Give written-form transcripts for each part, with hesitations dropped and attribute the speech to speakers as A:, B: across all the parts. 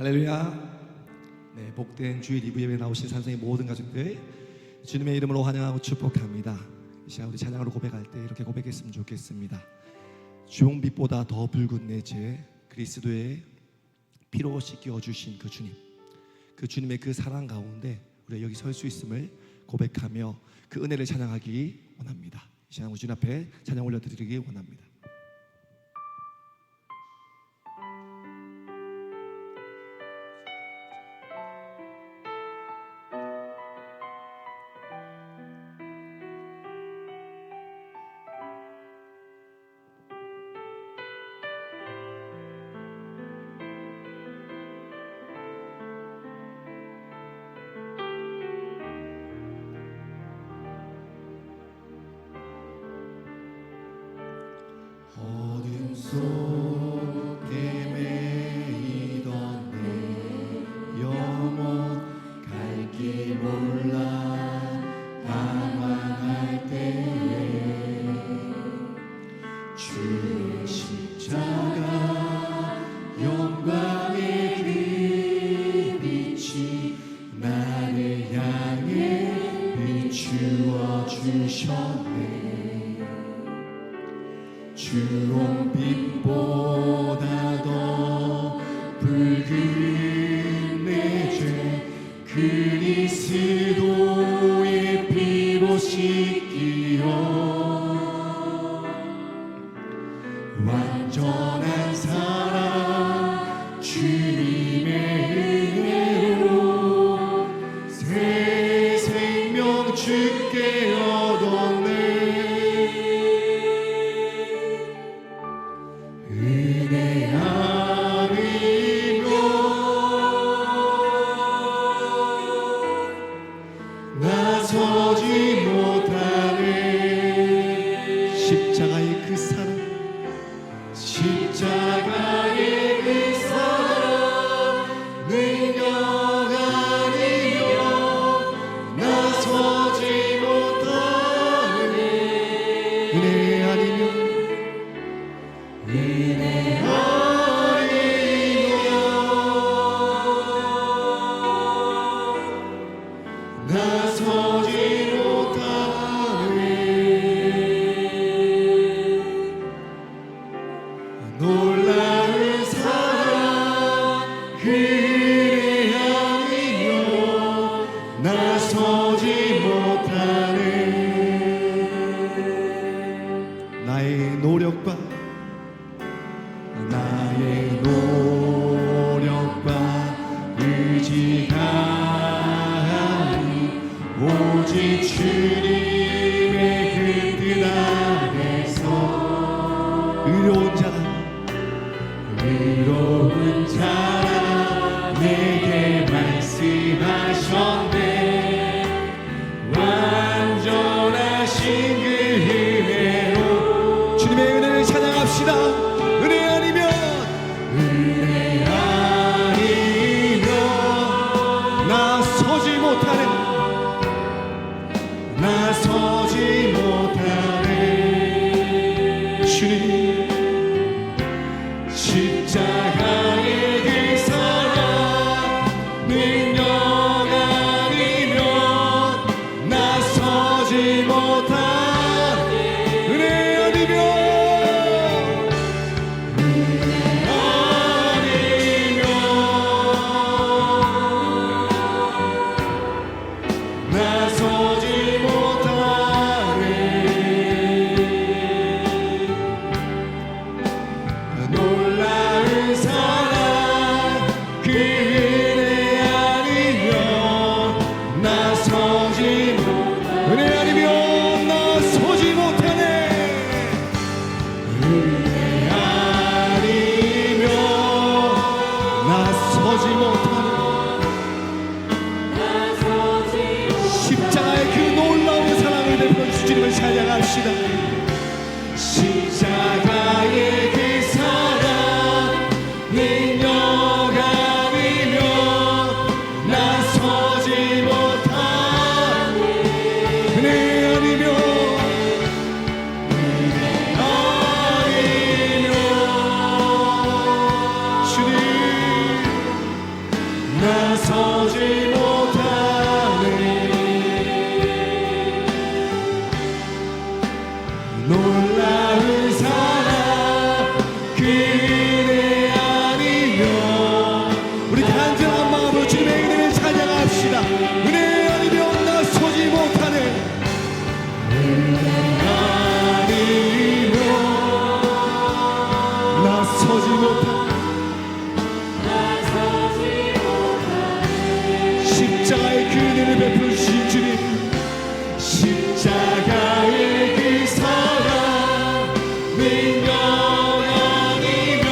A: 할렐루야. 네, 복된 주일 2부 예배에 나오신 산성의 모든 가족들 주님의 이름으로 환영하고 축복합니다. 이 시간 우리 찬양으로 고백할 때 이렇게 고백했으면 좋겠습니다. 주홍빛보다 더 붉은 내 죄 그리스도의 피로 씻겨주신 그 주님, 그 주님의 그 사랑 가운데 우리가 여기 설 수 있음을 고백하며 그 은혜를 찬양하기 원합니다. 이 시간 우리 주님 앞에 찬양 올려드리기 원합니다. 어둠 속에 매이던 내 영혼 갈 길 몰라 방황할 때에 주의 십자가 영광의 그 빛이 나를 향해 비추어 주셨네. 주홍빛보다 더 붉은 내 죄 그리스도의 피로 씻기어 완전한 사랑 주님의 은혜로 새 생명 주께 얻었네. 은혜 아니면 나서지 못하네. 십자가의 그 사랑, 십자가의 그 사랑 능력 아니면 나서지 못하네. 은혜 아니면 은혜 아니면 나서지 못하네. 놀라운 사랑 그 은혜 아니면 나서지 못하네. 나의 노력과 의지가 아니 오직 주님의 그 뜻 안에서 의로운 자라 내게 말씀하셨네. 완전하신 그 은혜로 주님의 은혜를 찬양합시다. 은혜 아니면 나서지 못하네. 주님 십자가의 그 사랑 능력 아니면 나서지 못하네. 은혜 아니면 나서지 못하네. 놀라운 사랑 그 은혜 아니면 나서지 못하네. 은혜 아니면 나서지 못하네. 은혜 아니면 나서지 못하네. 십자가의 그 놀라운 사랑을 베풀어 주신 주님을 찬양합시다. 십자가의 그 사랑 능력 아니면 나서지 못하네. 은혜 아니면 주님 은혜 아니면 나서지 못하네. 은혜 아니면 나서지 못하네. 십자가의 그 은혜를 베푸신 주님, 십자가의 그 사랑 능력 아니면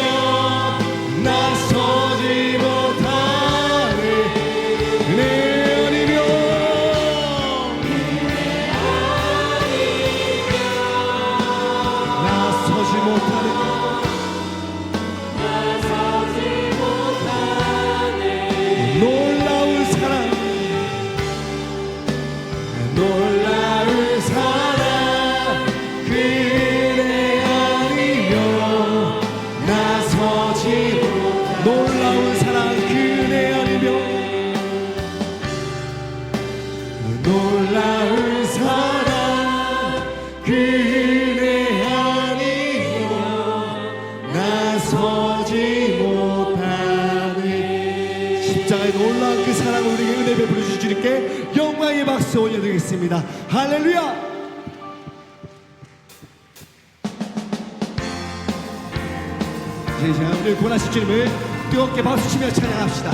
A: 나서지 못하네. 은혜 아니면 나서지 못하네. 놀라운 사랑, 놀라운 사랑 그 은혜 아니면 나서지 못하네. 놀라운 사랑 그 은혜 아니면, 놀라운 사랑 그 은혜 아니면 나서지 못하네. 십자가의 놀라운 그 사랑을 우리에게 은혜 베풀어 주신 주님께 영광의 박수 올려드리겠습니다. 할렐루야. 이제 우리 고난하신 주님을 뜨겁게 박수치며 찬양합시다.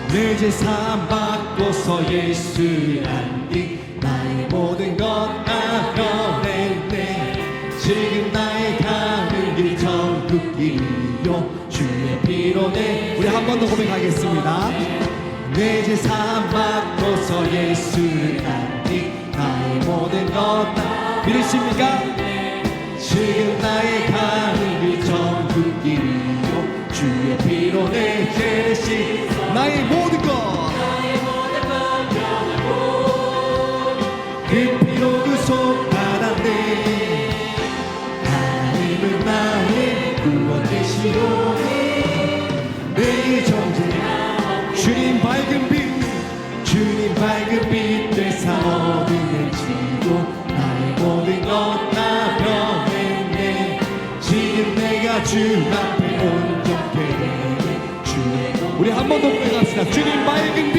A: 내 재산 바꿔서 예수를 안기 나의 모든 것 아련했네. 지금 나의 가는 길 전국 길이요 주의 피로 내. 우리 한 번 더 고백하겠습니다. 내 재산 바꿔서 예수를 안기 나의 모든 것 다. 믿으십니까? 지금 나의 가는 길 전국 길이요 주의 피로 내 죄를 씻. 나의 모든 것 그 피로 구속받았네. 하나님은 나의 구원 되시오니 내 정죄 주님 밝은 빛, 주님 밝은 빛 되사 어둠을 지고 나의 모든 것 다 변했네. 지금 내가 주 앞에 온전케 되네. 주의 우리 한 번 더 고백합시다. 주님 밝은 빛,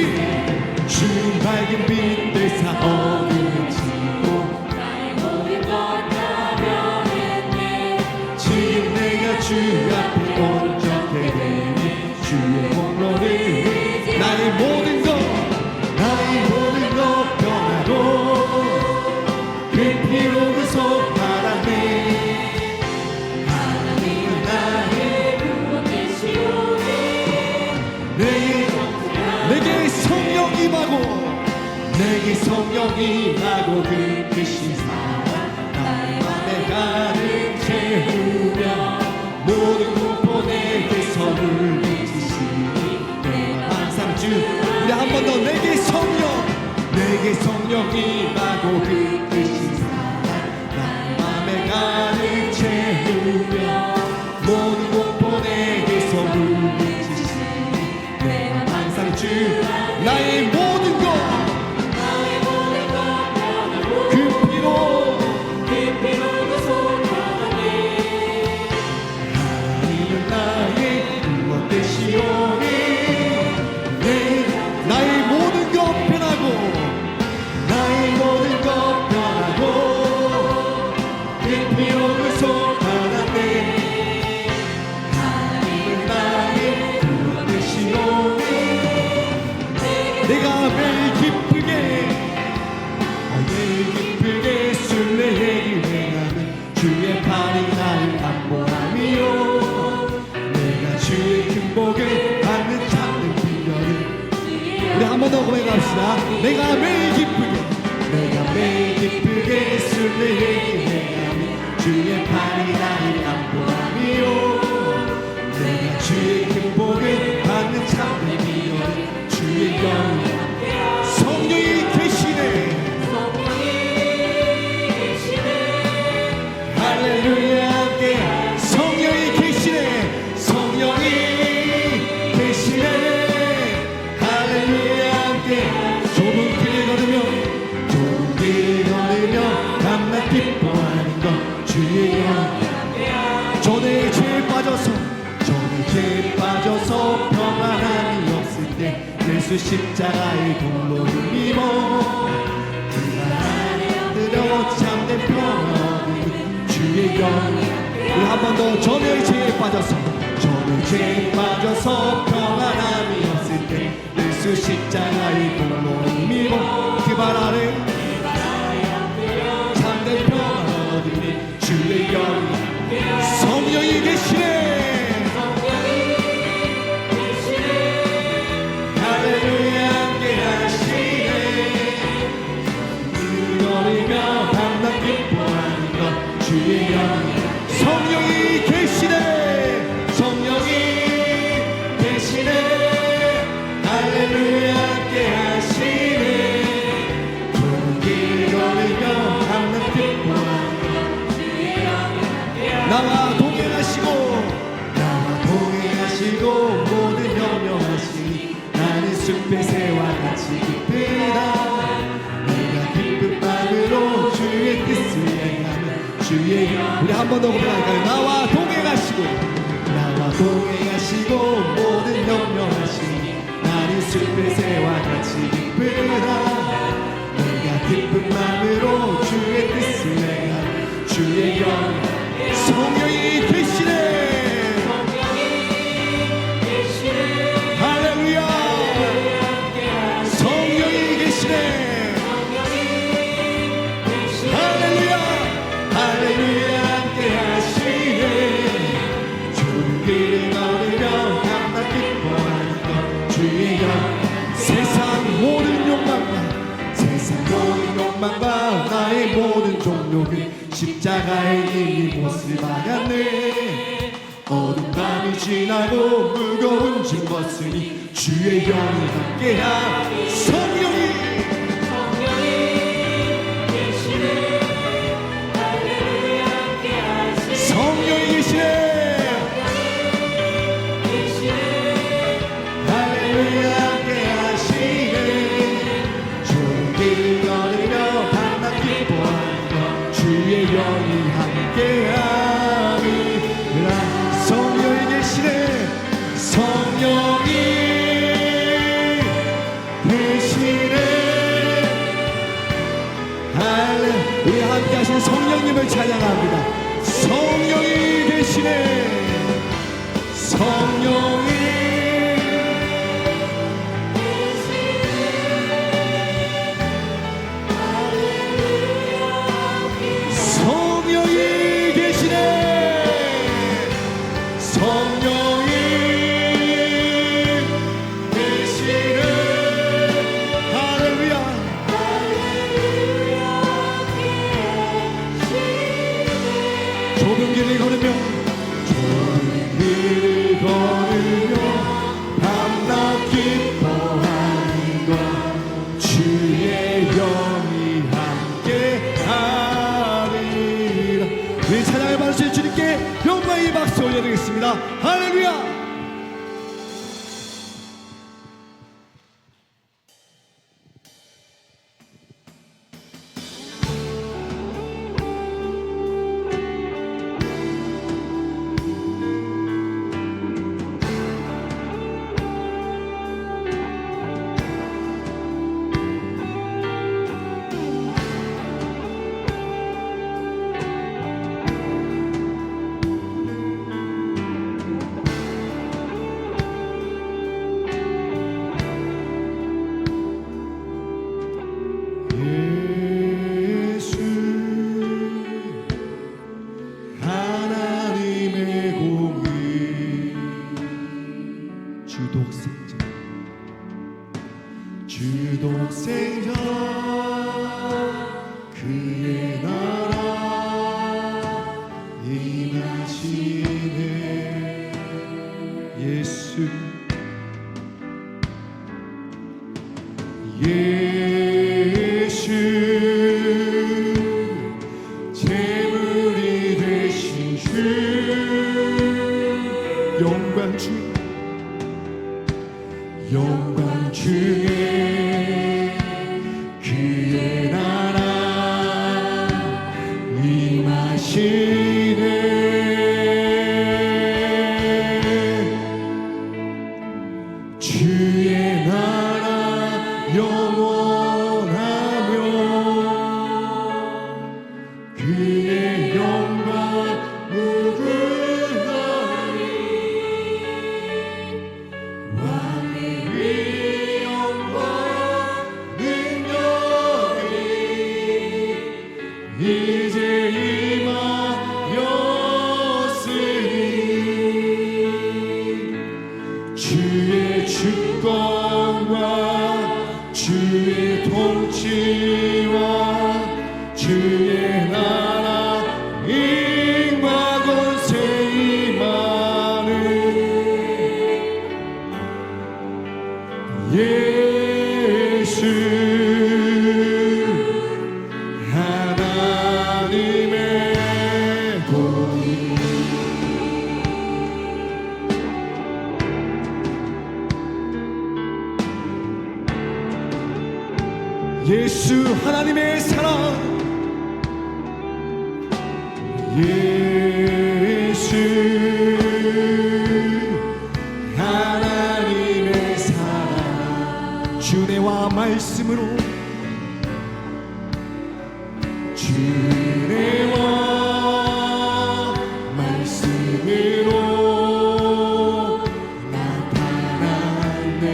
A: 주님 밝은 빛 되사 어둠을 지고 나의 모든 것 다 변했네. 지금 내가 주 앞에 온전케 되네. 주의 공로를 나의 모든 것, 나의 모든 것 변하고 그 피로 구속받았네. 하나님은 나의 구원 되시오니 내게 성령 임하고, 내게 성령 임하고 그 크신 사랑 나의 맘에 가득 채우며 모든 공포 내게서 물리치시니 내가 항상 주. 우리 한 번 더. 내게 성령, 내게 성령 임하고 그 크신 사랑 나의 맘에 가득 채우며 모든 공포 내게서 물리치시니 내가 항상 주. 나의 모든 것 그 피로 구속받았네. 하나님은 나의 구원 되시오니 나의 모든 것 변하고, 나의 모든 것 변하고 그 피로 구속받았네. 하나님은 나의 구원 되시오니 내가 매일 기쁘게 순례의 길 행하는 주의 팔이 나를 안보하며 내가 주의 큰 복을 받는 참는 비결을. 우리 한 번 더 고백합시다. 내가 매일 기쁘게 순례의 길 행하는 주의 팔이 나를 안보하며 내가 주의 큰 복을 받는 참는 비결. 주의 영광 성령이 계시네. 할렐루야. 함께 성령이 계시네. 성령이 계시네. 할렐루야. 함께 좁은 길을 걸으며 밤낮 기뻐하는 것 주의 영광 함께 예수 십자가의 공로를 입어 그가 하늘로 참된 평화를 주의 영. 우리 한 번 더 전의 죄에 빠져서 전의 죄에 빠져서 평안함이 없을 때 예수 십자가의 공로를 입어 그 발 아래 참된 평화를 주의 영. 성령이 계시네. 할렐루야 함께 하시네. 걸으며 밤낮 기뻐하는 것 주의 영. 성령이 계시네. 성령이 계시네. 할렐루야 함께 하시네. 좁은 길 걸으며 밤낮 기뻐하는 것 주의 영. 나와 동행하시고 모든 염려하시니 나는 숲의 새와 같이 기쁘다. 내가 기쁜 마음으로 주의 뜻을 행하는 주의 영. 우리 한 번 더 고백할까요? 나와 동행하시고 모든 염려하시니 나는 숲의 새와 같이 기쁘다. 내가 기쁜 마음으로 주의 뜻을 행하는 주의 영. 성령이 계시네. 할렐루야. 성령이 계시네. 할렐루야. 할렐루야 함께 하시네. 좋은 길을 걸으며 밤낮 기뻐하는 것 주의 영. 세상 모든 욕망과 나의 모든 종욕을 십자가에 이미 못을 박았네. 어두운 밤이 지나고 무거운 짐 벗으니 주의 영이 함께하. 성령이 계시네. 할렐루야 함께하시네. 성령이 계시네. 할렐루야 함께하시네. 좋은 길 걸으며 밤낮 기뻐하는 것 주의 영이 함께하니. 성령이 계시네. 성령이 계시네. 할렐루야. 우리 함께 하신 성령님을 찬양합니다. 성령이 계시네. 성령이 좁은 길을 걸으며 밤낮 기뻐하는 것 주의 영이 함께하리라. 우리 찬양을 받으실 주님께 영광의 박수 올려드리겠습니다. 할렐루야. 주독생자 그의 나라 임하시네. 예수 제물이 되신 주 영광 주에 그의 나라 임하시네. 주의 주권과 주의 통치와 주의 나라 임과 권세 임하는 예수 하나님의 공의 예수 하나님의 사랑 예수 하나님의 사랑 주내와 말씀으로 주내와 말씀으로 나타났네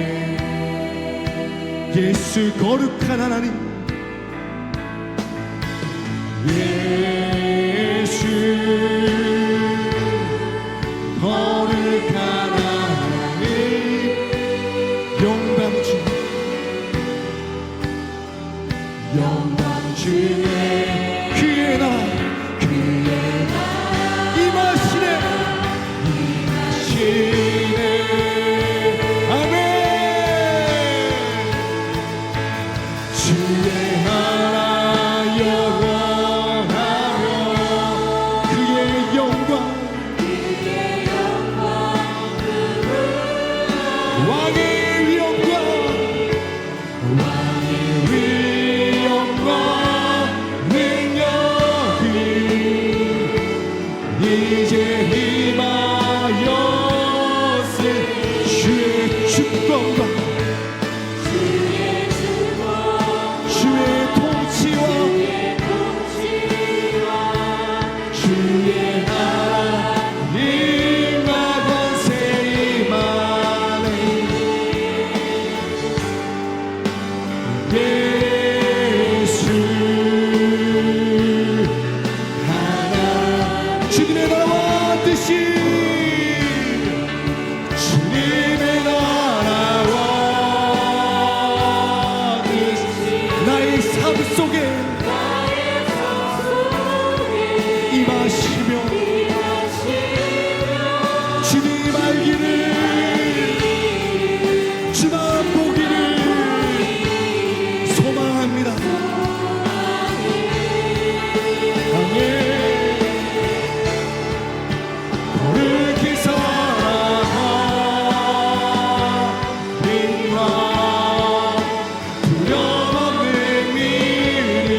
A: 예수 거룩한 하나님 예수 거룩한 하나님 영광 주의 그의 나라 임하시네 아멘 주의 나라 영원하며 그의 영광 왕의 영광 이제 임하였으 주의 주권과 주의 통치와 주의 나라 임과 권세 임하네 예수 주님의 나라와 뜻이 주님의 나라와 뜻이 나의 삶 속에 임하시며 주님 알기를 주만 보기를 소망합니다 아멘 거룩히 살아가리라 두려움 없는 미래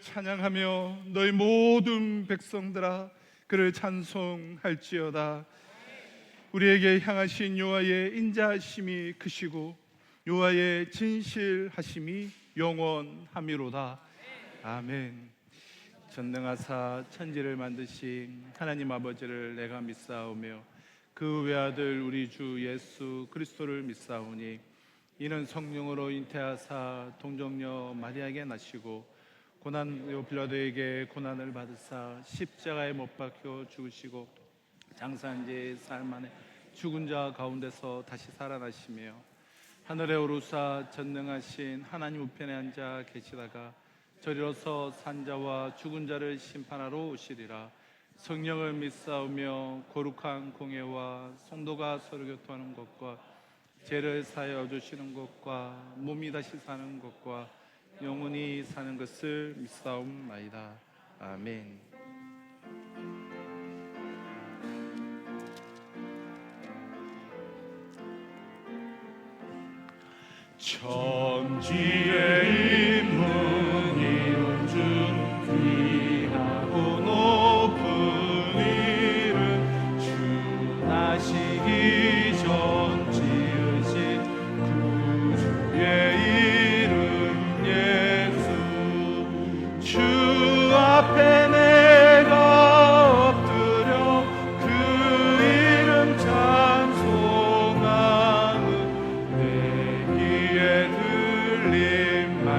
B: 찬양하며 너희 모든 백성들아 그를 찬송할지어다. 우리에게 향하신 여호와의 인자하심이 크시고 여호와의 진실하심이 영원함이로다. 아멘. 전능하사 천지를 만드신 하나님 아버지를 내가 믿사오며 그 외아들 우리 주 예수 그리스도를 믿사오니 이는 성령으로 잉태하사 동정녀 마리아에게 나시고 고난 빌라도에게 고난을 받으사 십자가에 못 박혀 죽으시고 장사한 지 사흘 만에 죽은 자 가운데서 다시 살아나시며 하늘에 오르사 전능하신 하나님 우편에 앉아 계시다가 저리로서 산자와 죽은 자를 심판하러 오시리라. 성령을 믿사오며 거룩한 공예와 성도가 서로 교통하는 것과 죄를 사하여 주시는 것과 몸이 다시 사는 것과 영원히 사는 것을 믿사옵나이다. 아멘. 천지의 임문 이룬 주 귀하고 높은 이름 주 나시기 전 지으신 구주의 이름 예수 주 앞에 내가 엎드려 그 이름 찬송하는 내 귀에 들린 말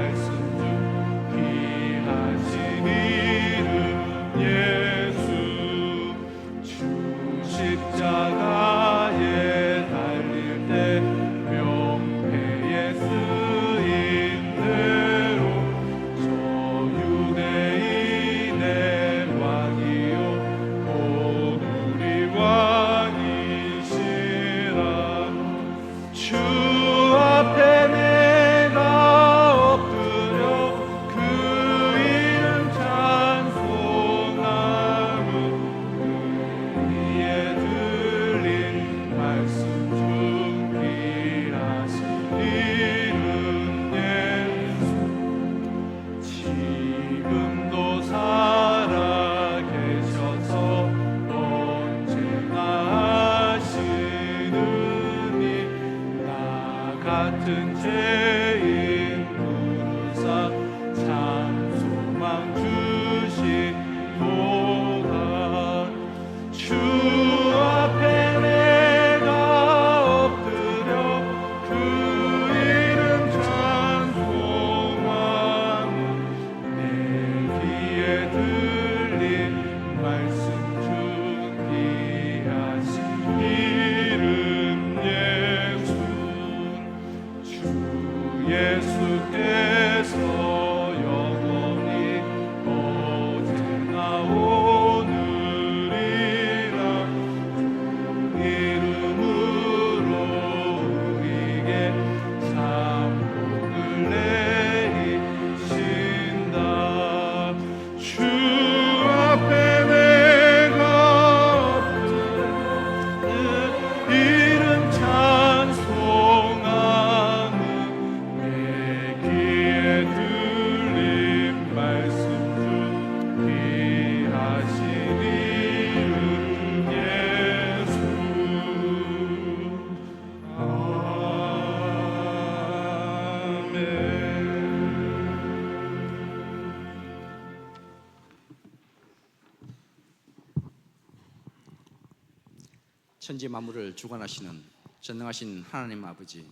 C: 천지 만물을 주관하시는 전능하신 하나님 아버지,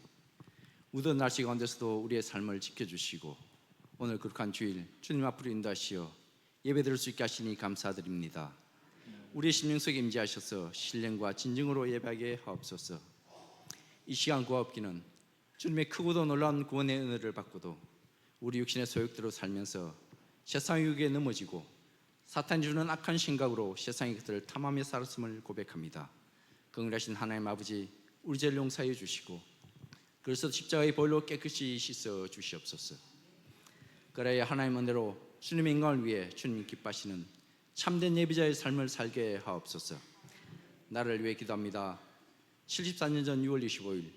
C: 무더운 날씨 가운데서도 우리의 삶을 지켜주시고 오늘 거룩한 주일 주님 앞으로 인도하시어 예배 드릴 수 있게 하시니 감사드립니다. 우리의 심령 속에 임재하셔서 신령과 진정으로 예배하게 하옵소서. 이 시간 구하옵기는 주님의 크고도 놀라운 구원의 은혜를 받고도 우리 육신의 소욕대로 살면서 세상의 유혹에 넘어지고 사탄이 주는 악한 생각으로 세상의 것들을 탐하며 살았음을 고백합니다. 긍휼하신 하나님 아버지, 우리 죄를 용서해 주시고 그래서 십자가의 보혈로 깨끗이 씻어 주시옵소서. 그래야 하나님 은혜로 주님의 인간을 위해 주님 기뻐하시는 참된 예비자의 삶을 살게 하옵소서. 나를 위해 기도합니다. 74년 전 6월 25일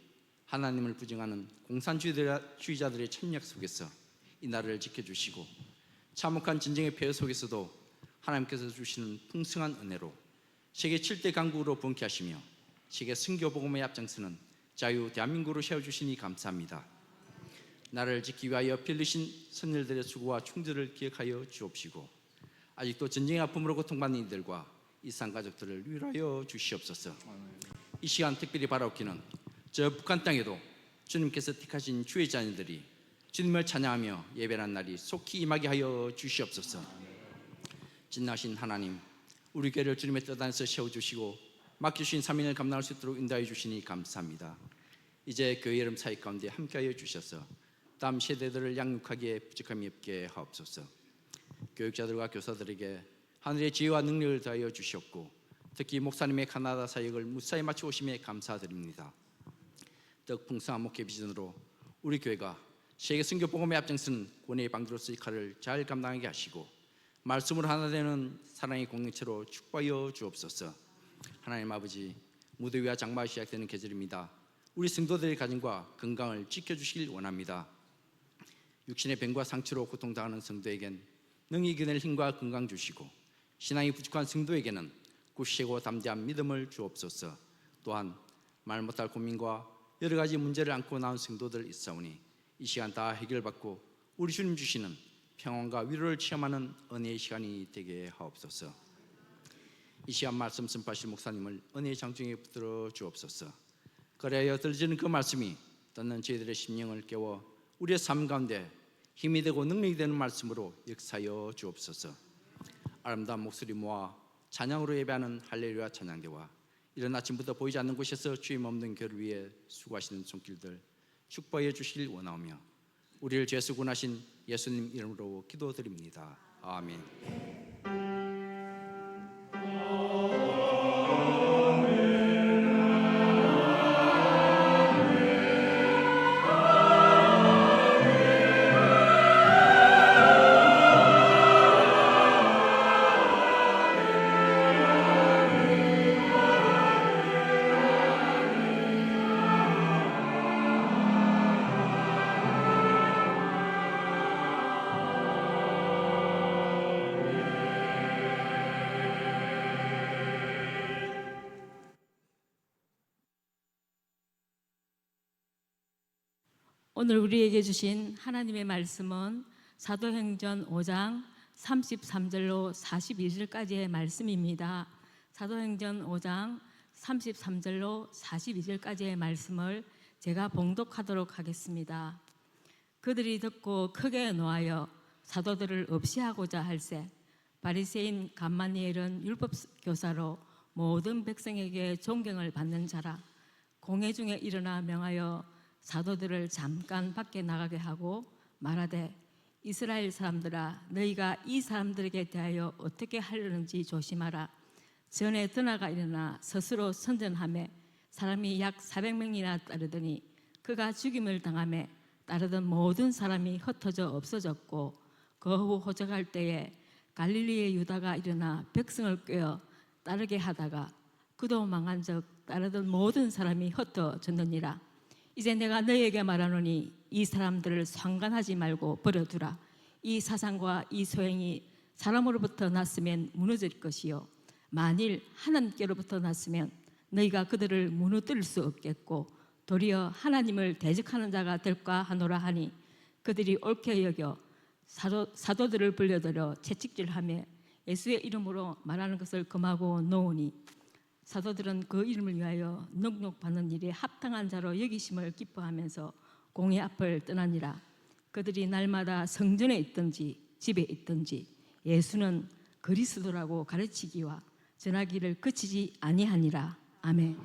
C: 하나님을 부정하는 공산주의자들의 침략 속에서 이 나라를 지켜주시고 참혹한 전쟁의 폐허 속에서도 하나님께서 주시는 풍성한 은혜로 세계 7대 강국으로 번개하시며 세계 선교복음의 앞장서는 자유 대한민국으로 세워주시니 감사합니다. 나를 지키기 위하여 피 흘리신 선열들의 수고와 충들을 기억하여 주옵시고 아직도 전쟁의 아픔으로 고통받는 이들과 이산 가족들을 위로하여 주시옵소서. 이 시간 특별히 바라옵기는 저 북한 땅에도 주님께서 택하신 주의 자녀들이 주님을 찬양하며 예배하는 날이 속히 임하게 하여 주시옵소서. 진나신 하나님, 우리 교회를 주님의 뜻 안에서 세워주시고 맡겨주신 사명을 감당할 수 있도록 인도하여 주시니 감사합니다. 이제 교회 이름 사역 가운데 함께하여 주셔서 다음 세대들을 양육하기에 부족함이 없게 하옵소서. 교육자들과 교사들에게 하늘의 지혜와 능력을 더하여 주시옵고 특히 목사님의 카나다 사역을 무사히 마치고 오심에 감사드립니다. 더 풍성한 목회 비전으로 우리 교회가 세계 선교 복음의 앞장서는 권위의 방주로서 역할을 잘 감당하게 하시고 말씀으로 하나 되는 사랑의 공동체로 축복하여 주옵소서. 하나님 아버지, 무더위와 장마가 시작되는 계절입니다. 우리 성도들의 가정과 건강을 지켜주시길 원합니다. 육신의 병과 상처로 고통당하는 성도에겐 능히 이겨낼 힘과 건강 주시고 신앙이 부족한 성도에게는 굳세고 담대한 믿음을 주옵소서. 또한 말 못할 고민과 여러 가지 문제를 안고 나온 성도들 있사오니 이 시간 다 해결받고 우리 주님 주시는 평안과 위로를 체험하는 은혜의 시간이 되게 하옵소서. 이 시간 말씀 선포하실 목사님을 은혜의 장중에 붙들어 주옵소서. 그래야 들려지는 그 말씀이 듣는 저희들의 심령을 깨워 우리의 삶 가운데 힘이 되고 능력이 되는 말씀으로 역사하여 주옵소서. 아름다운 목소리 모아 찬양으로 예배하는 할렐루야 찬양대와 이른 아침부터 보이지 않는 곳에서 주임 없는 교를 위해 수고하시는 손길들 축복해 주시길 원하오며 우리를 죄에서 구원하신 예수님 이름으로 기도드립니다. 아멘.
D: 오늘 우리에게 주신 하나님의 말씀은 사도행전 5장 33절로 42절까지의 말씀입니다. 사도행전 5장 33절로 42절까지의 말씀을 제가 봉독하도록 하겠습니다. 그들이 듣고 크게 노하여 사도들을 없이하고자 할세 바리새인 감마니엘은 율법교사로 모든 백성에게 존경을 받는 자라. 공회 중에 일어나 명하여 사도들을 잠깐 밖에 나가게 하고 말하되 이스라엘 사람들아, 너희가 이 사람들에게 대하여 어떻게 하려는지 조심하라. 전에 드나가 일어나 스스로 선전하며 사람이 약 400명이나 따르더니 그가 죽임을 당하며 따르던 모든 사람이 흩어져 없어졌고 그 후 호적할 때에 갈릴리의 유다가 일어나 백성을 꾀어 따르게 하다가 그도 망한 적 따르던 모든 사람이 흩어졌느니라. 이제 내가 너희에게 말하노니 이 사람들을 상관하지 말고 버려두라. 이 사상과 이 소행이 사람으로부터 났으면 무너질 것이요 만일 하나님께로부터 났으면 너희가 그들을 무너뜨릴 수 없겠고 도리어 하나님을 대적하는 자가 될까 하노라 하니 그들이 옳게 여겨 사도들을 불려들여 채찍질하며 예수의 이름으로 말하는 것을 금하고 놓으니 사도들은 그 이름을 위하여 능욕받는 일에 합당한 자로 여기심을 기뻐하면서 공의 앞을 떠나니라. 그들이 날마다 성전에 있든지 집에 있든지 예수는 그리스도라고 가르치기와 전하기를 그치지 아니하니라. 아멘.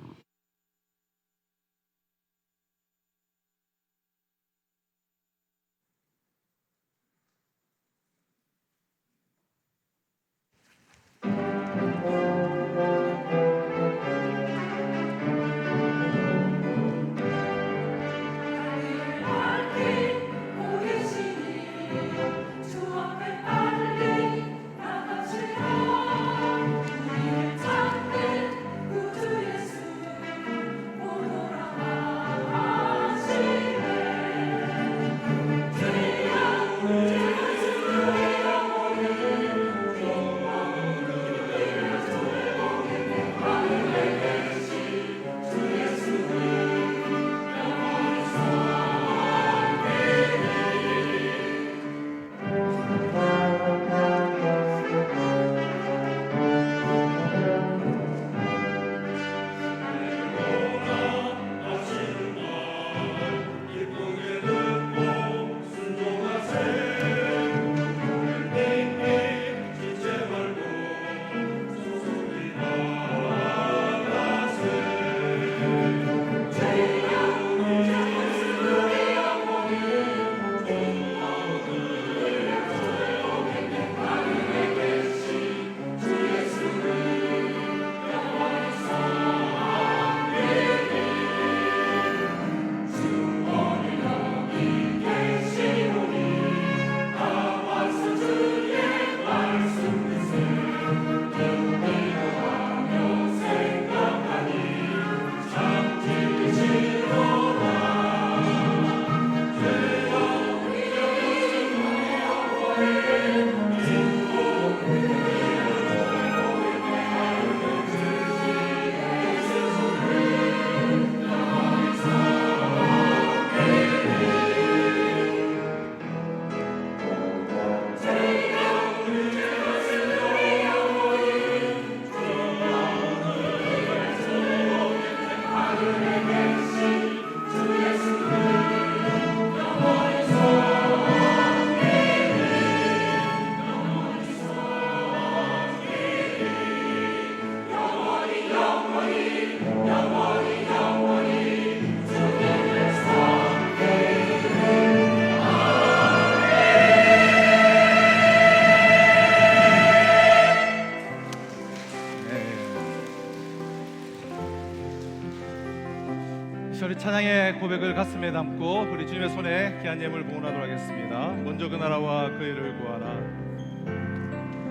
B: 우리 찬양의 고백을 가슴에 담고 우리 주님의 손에 귀한 예물 봉헌하도록 하겠습니다. 먼저 그 나라와 그 일을 구하라.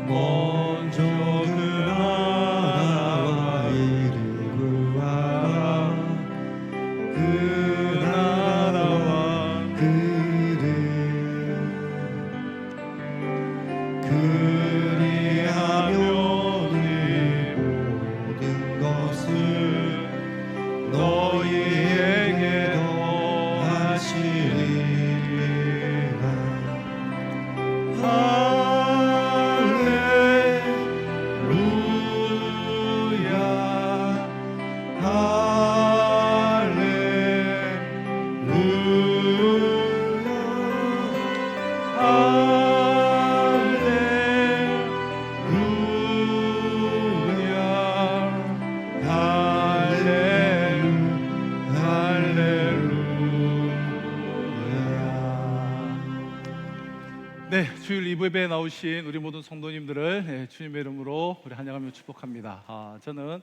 A: 먼저 그 나라와 이를 구하라. 그 나라와 그 일을 그리하면 이 모든 것을 너희에게 더하시리라.
B: 네, 주일 2부 예배에 나오신 우리 모든 성도님들을 주님의 이름으로 우리 환영하며 축복합니다. 저는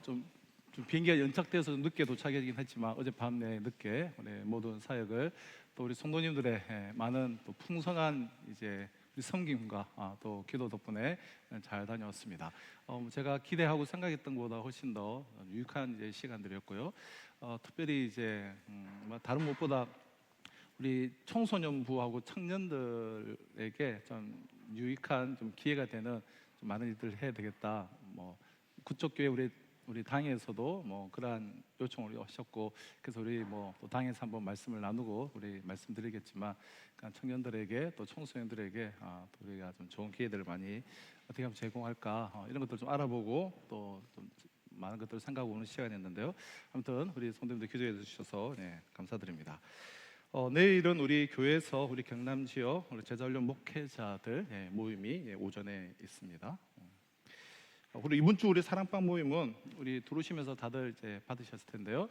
B: 좀 비행기가 연착돼서 좀 늦게 도착하긴 했지만 어젯밤에 늦게 우리 모든 사역을 또 우리 성도님들의 많은 또 풍성한 이제 우리 섬김과 또 기도 덕분에 잘 다녀왔습니다. 제가 기대하고 생각했던 것보다 훨씬 더 유익한 이제 시간들이었고요. 특별히 이제 다른 무엇보다 우리 청소년부하고 청년들에게 좀 유익한 좀 기회가 되는 좀 많은 일들을 해야 되겠다. 뭐 그쪽 교회 우리 당에서도 뭐 그러한 요청을 하셨고, 그래서 우리 뭐 또 당에서 한번 말씀을 나누고 우리 말씀드리겠지만, 그러니까 청년들에게 또 청소년들에게 또 우리가 좀 좋은 기회들을 많이 어떻게 하면 제공할까 이런 것들 좀 알아보고 또 좀 많은 것들을 생각하고 오는 시간이었는데요. 아무튼 우리 성도님들 기도해 주셔서 감사드립니다. 내일은 우리 교회에서 우리 경남 지역 우리 제자훈련 목회자들 모임이 오전에 있습니다. 그리고 이번 주 우리 사랑방 모임은 우리 들어오시면서 다들 이제 받으셨을 텐데요.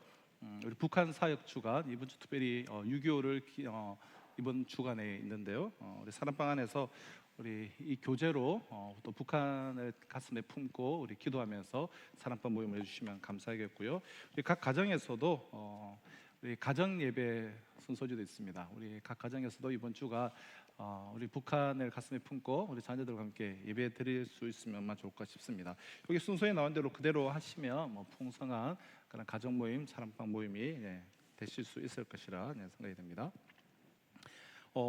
B: 우리 북한 사역 주간 이번 주 특별히 6.25를 이번 주간에 있는데요. 우리 사랑방 안에서 우리 이 교제로 또 북한을 가슴에 품고 우리 기도하면서 사랑방 모임을 해주시면 감사하겠고요. 우리 각 가정에서도 우리 가정 예배 순서지도 있습니다. 우리 각 가정에서도 이번 주가 우리 북한을 가슴에 품고 우리 자녀들과 함께 예배 드릴 수 있으면 좋을까 싶습니다. 여기 순서에 나온 대로 그대로 하시면 풍성한 그런 가정 모임, 사랑방 모임이 되실 수 있을 것이라 생각이 됩니다.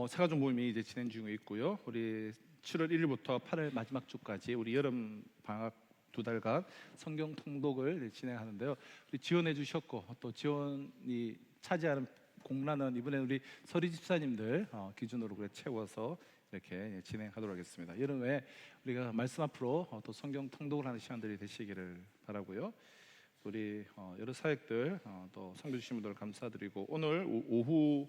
B: 새가족 모임이 이제 진행 중에 있고요. 우리 7월 1일부터 8월 마지막 주까지 우리 여름 방학 2달간 성경 통독을 진행하는데요. 우리 지원해 주셨고 또 지원이 차지하는 공란은 이번에 우리 서리 집사님들 기준으로 그래 채워서 이렇게 진행하도록 하겠습니다. 여름에 우리가 말씀 앞으로 또 성경 통독을 하는 시간들이 되시기를 바라고요. 우리 여러 사역들 또 섬겨 주신 분들 감사드리고 오늘 오후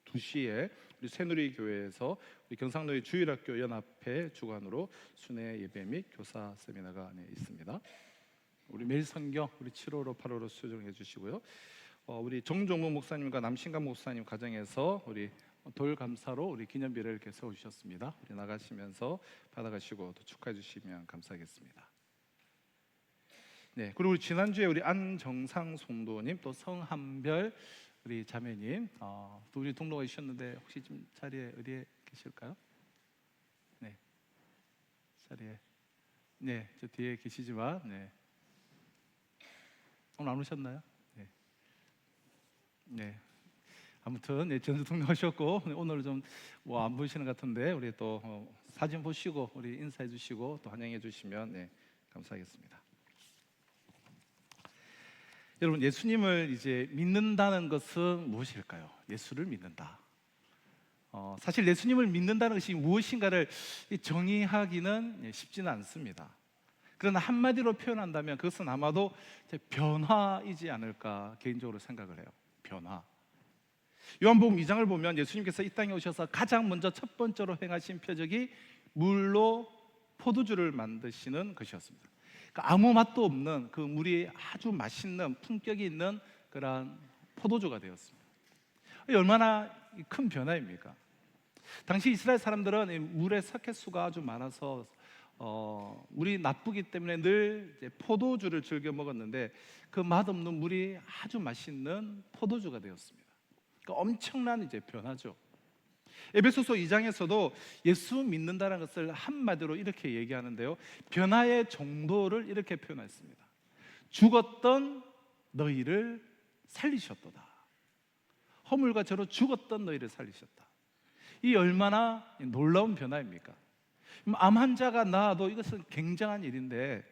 B: 2시에 우리 새누리교회에서 우리 경상도의 주일학교 연합회 주관으로 순회 예배 및 교사 세미나가 있습니다. 우리 매일 성경 우리 7호로 8호로 수정해 주시고요. 우리 정종무 목사님과 남신감 목사님 가정에서 우리 돌 감사로 우리 기념비를 이렇게 세워 주셨습니다. 우리 나가시면서 받아가시고 또 축하해 주시면 감사하겠습니다. 네, 그리고 우리 지난주에 우리 안정상 성도님 또 성한별 우리 자매님 또 우리 동료가 있었는데 혹시 좀 자리에 어디에 계실까요? 네, 자리에 저 뒤에 계시지만 오늘 안 오셨나요? 네. 아무튼 전주 동료하셨고 오늘 좀 뭐 안 보이시는 것 같은데 우리 또 사진 보시고 우리 인사해 주시고 또 환영해 주시면 감사하겠습니다. 여러분 예수님을 이제 믿는다는 것은 무엇일까요? 예수를 믿는다. 사실 예수님을 믿는다는 것이 무엇인가를 정의하기는 쉽지는 않습니다. 그러나 한마디로 표현한다면 그것은 아마도 변화이지 않을까 개인적으로 생각을 해요. 변화. 요한복음 2장을 보면 예수님께서 이 땅에 오셔서 가장 먼저 첫 번째로 행하신 표적이 물로 포도주를 만드시는 것이었습니다. 그러니까 아무 맛도 없는 그 물이 아주 맛있는 품격이 있는 그러한 포도주가 되었습니다. 얼마나 큰 변화입니까? 당시 이스라엘 사람들은 물의 석회수가 아주 많아서 물이 나쁘기 때문에 늘 이제 포도주를 즐겨 먹었는데 그 맛없는 물이 아주 맛있는 포도주가 되었습니다. 그러니까 엄청난 이제 변화죠. 에베소서 2장에서도 예수 믿는다는 것을 한마디로 이렇게 얘기하는데요. 변화의 정도를 이렇게 표현했습니다. 죽었던 너희를 살리셨도다. 허물과 죄로 죽었던 너희를 살리셨다. 이 얼마나 놀라운 변화입니까? 암 환자가 나아도 이것은 굉장한 일인데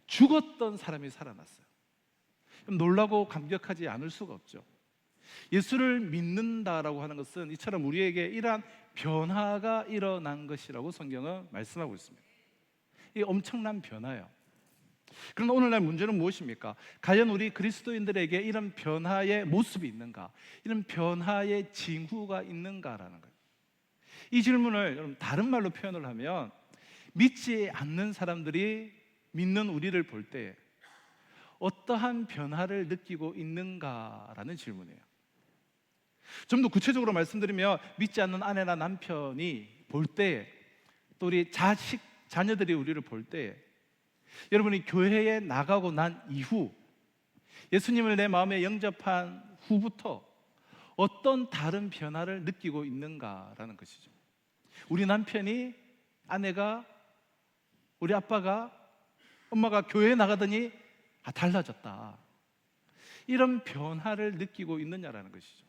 B: 죽었던 사람이 살아났어요. 놀라고 감격하지 않을 수가 없죠. 예수를 믿는다라고 하는 것은 이처럼 우리에게 이러한 변화가 일어난 것이라고 성경은 말씀하고 있습니다. 이 엄청난 변화예요. 그런데 오늘날 문제는 무엇입니까? 과연 우리 그리스도인들에게 이런 변화의 모습이 있는가? 이런 변화의 징후가 있는가라는 거예요. 이 질문을 여러분 다른 말로 표현을 하면 믿지 않는 사람들이 믿는 우리를 볼 때 어떠한 변화를 느끼고 있는가라는 질문이에요. 좀 더 구체적으로 말씀드리면 믿지 않는 아내나 남편이 볼 때 또 우리 자녀들이 우리를 볼 때 여러분이 교회에 나가고 난 이후 예수님을 내 마음에 영접한 후부터 어떤 다른 변화를 느끼고 있는가라는 것이죠. 우리 남편이 아내가 우리 아빠가 엄마가 교회에 나가더니 달라졌다. 이런 변화를 느끼고 있느냐라는 것이죠.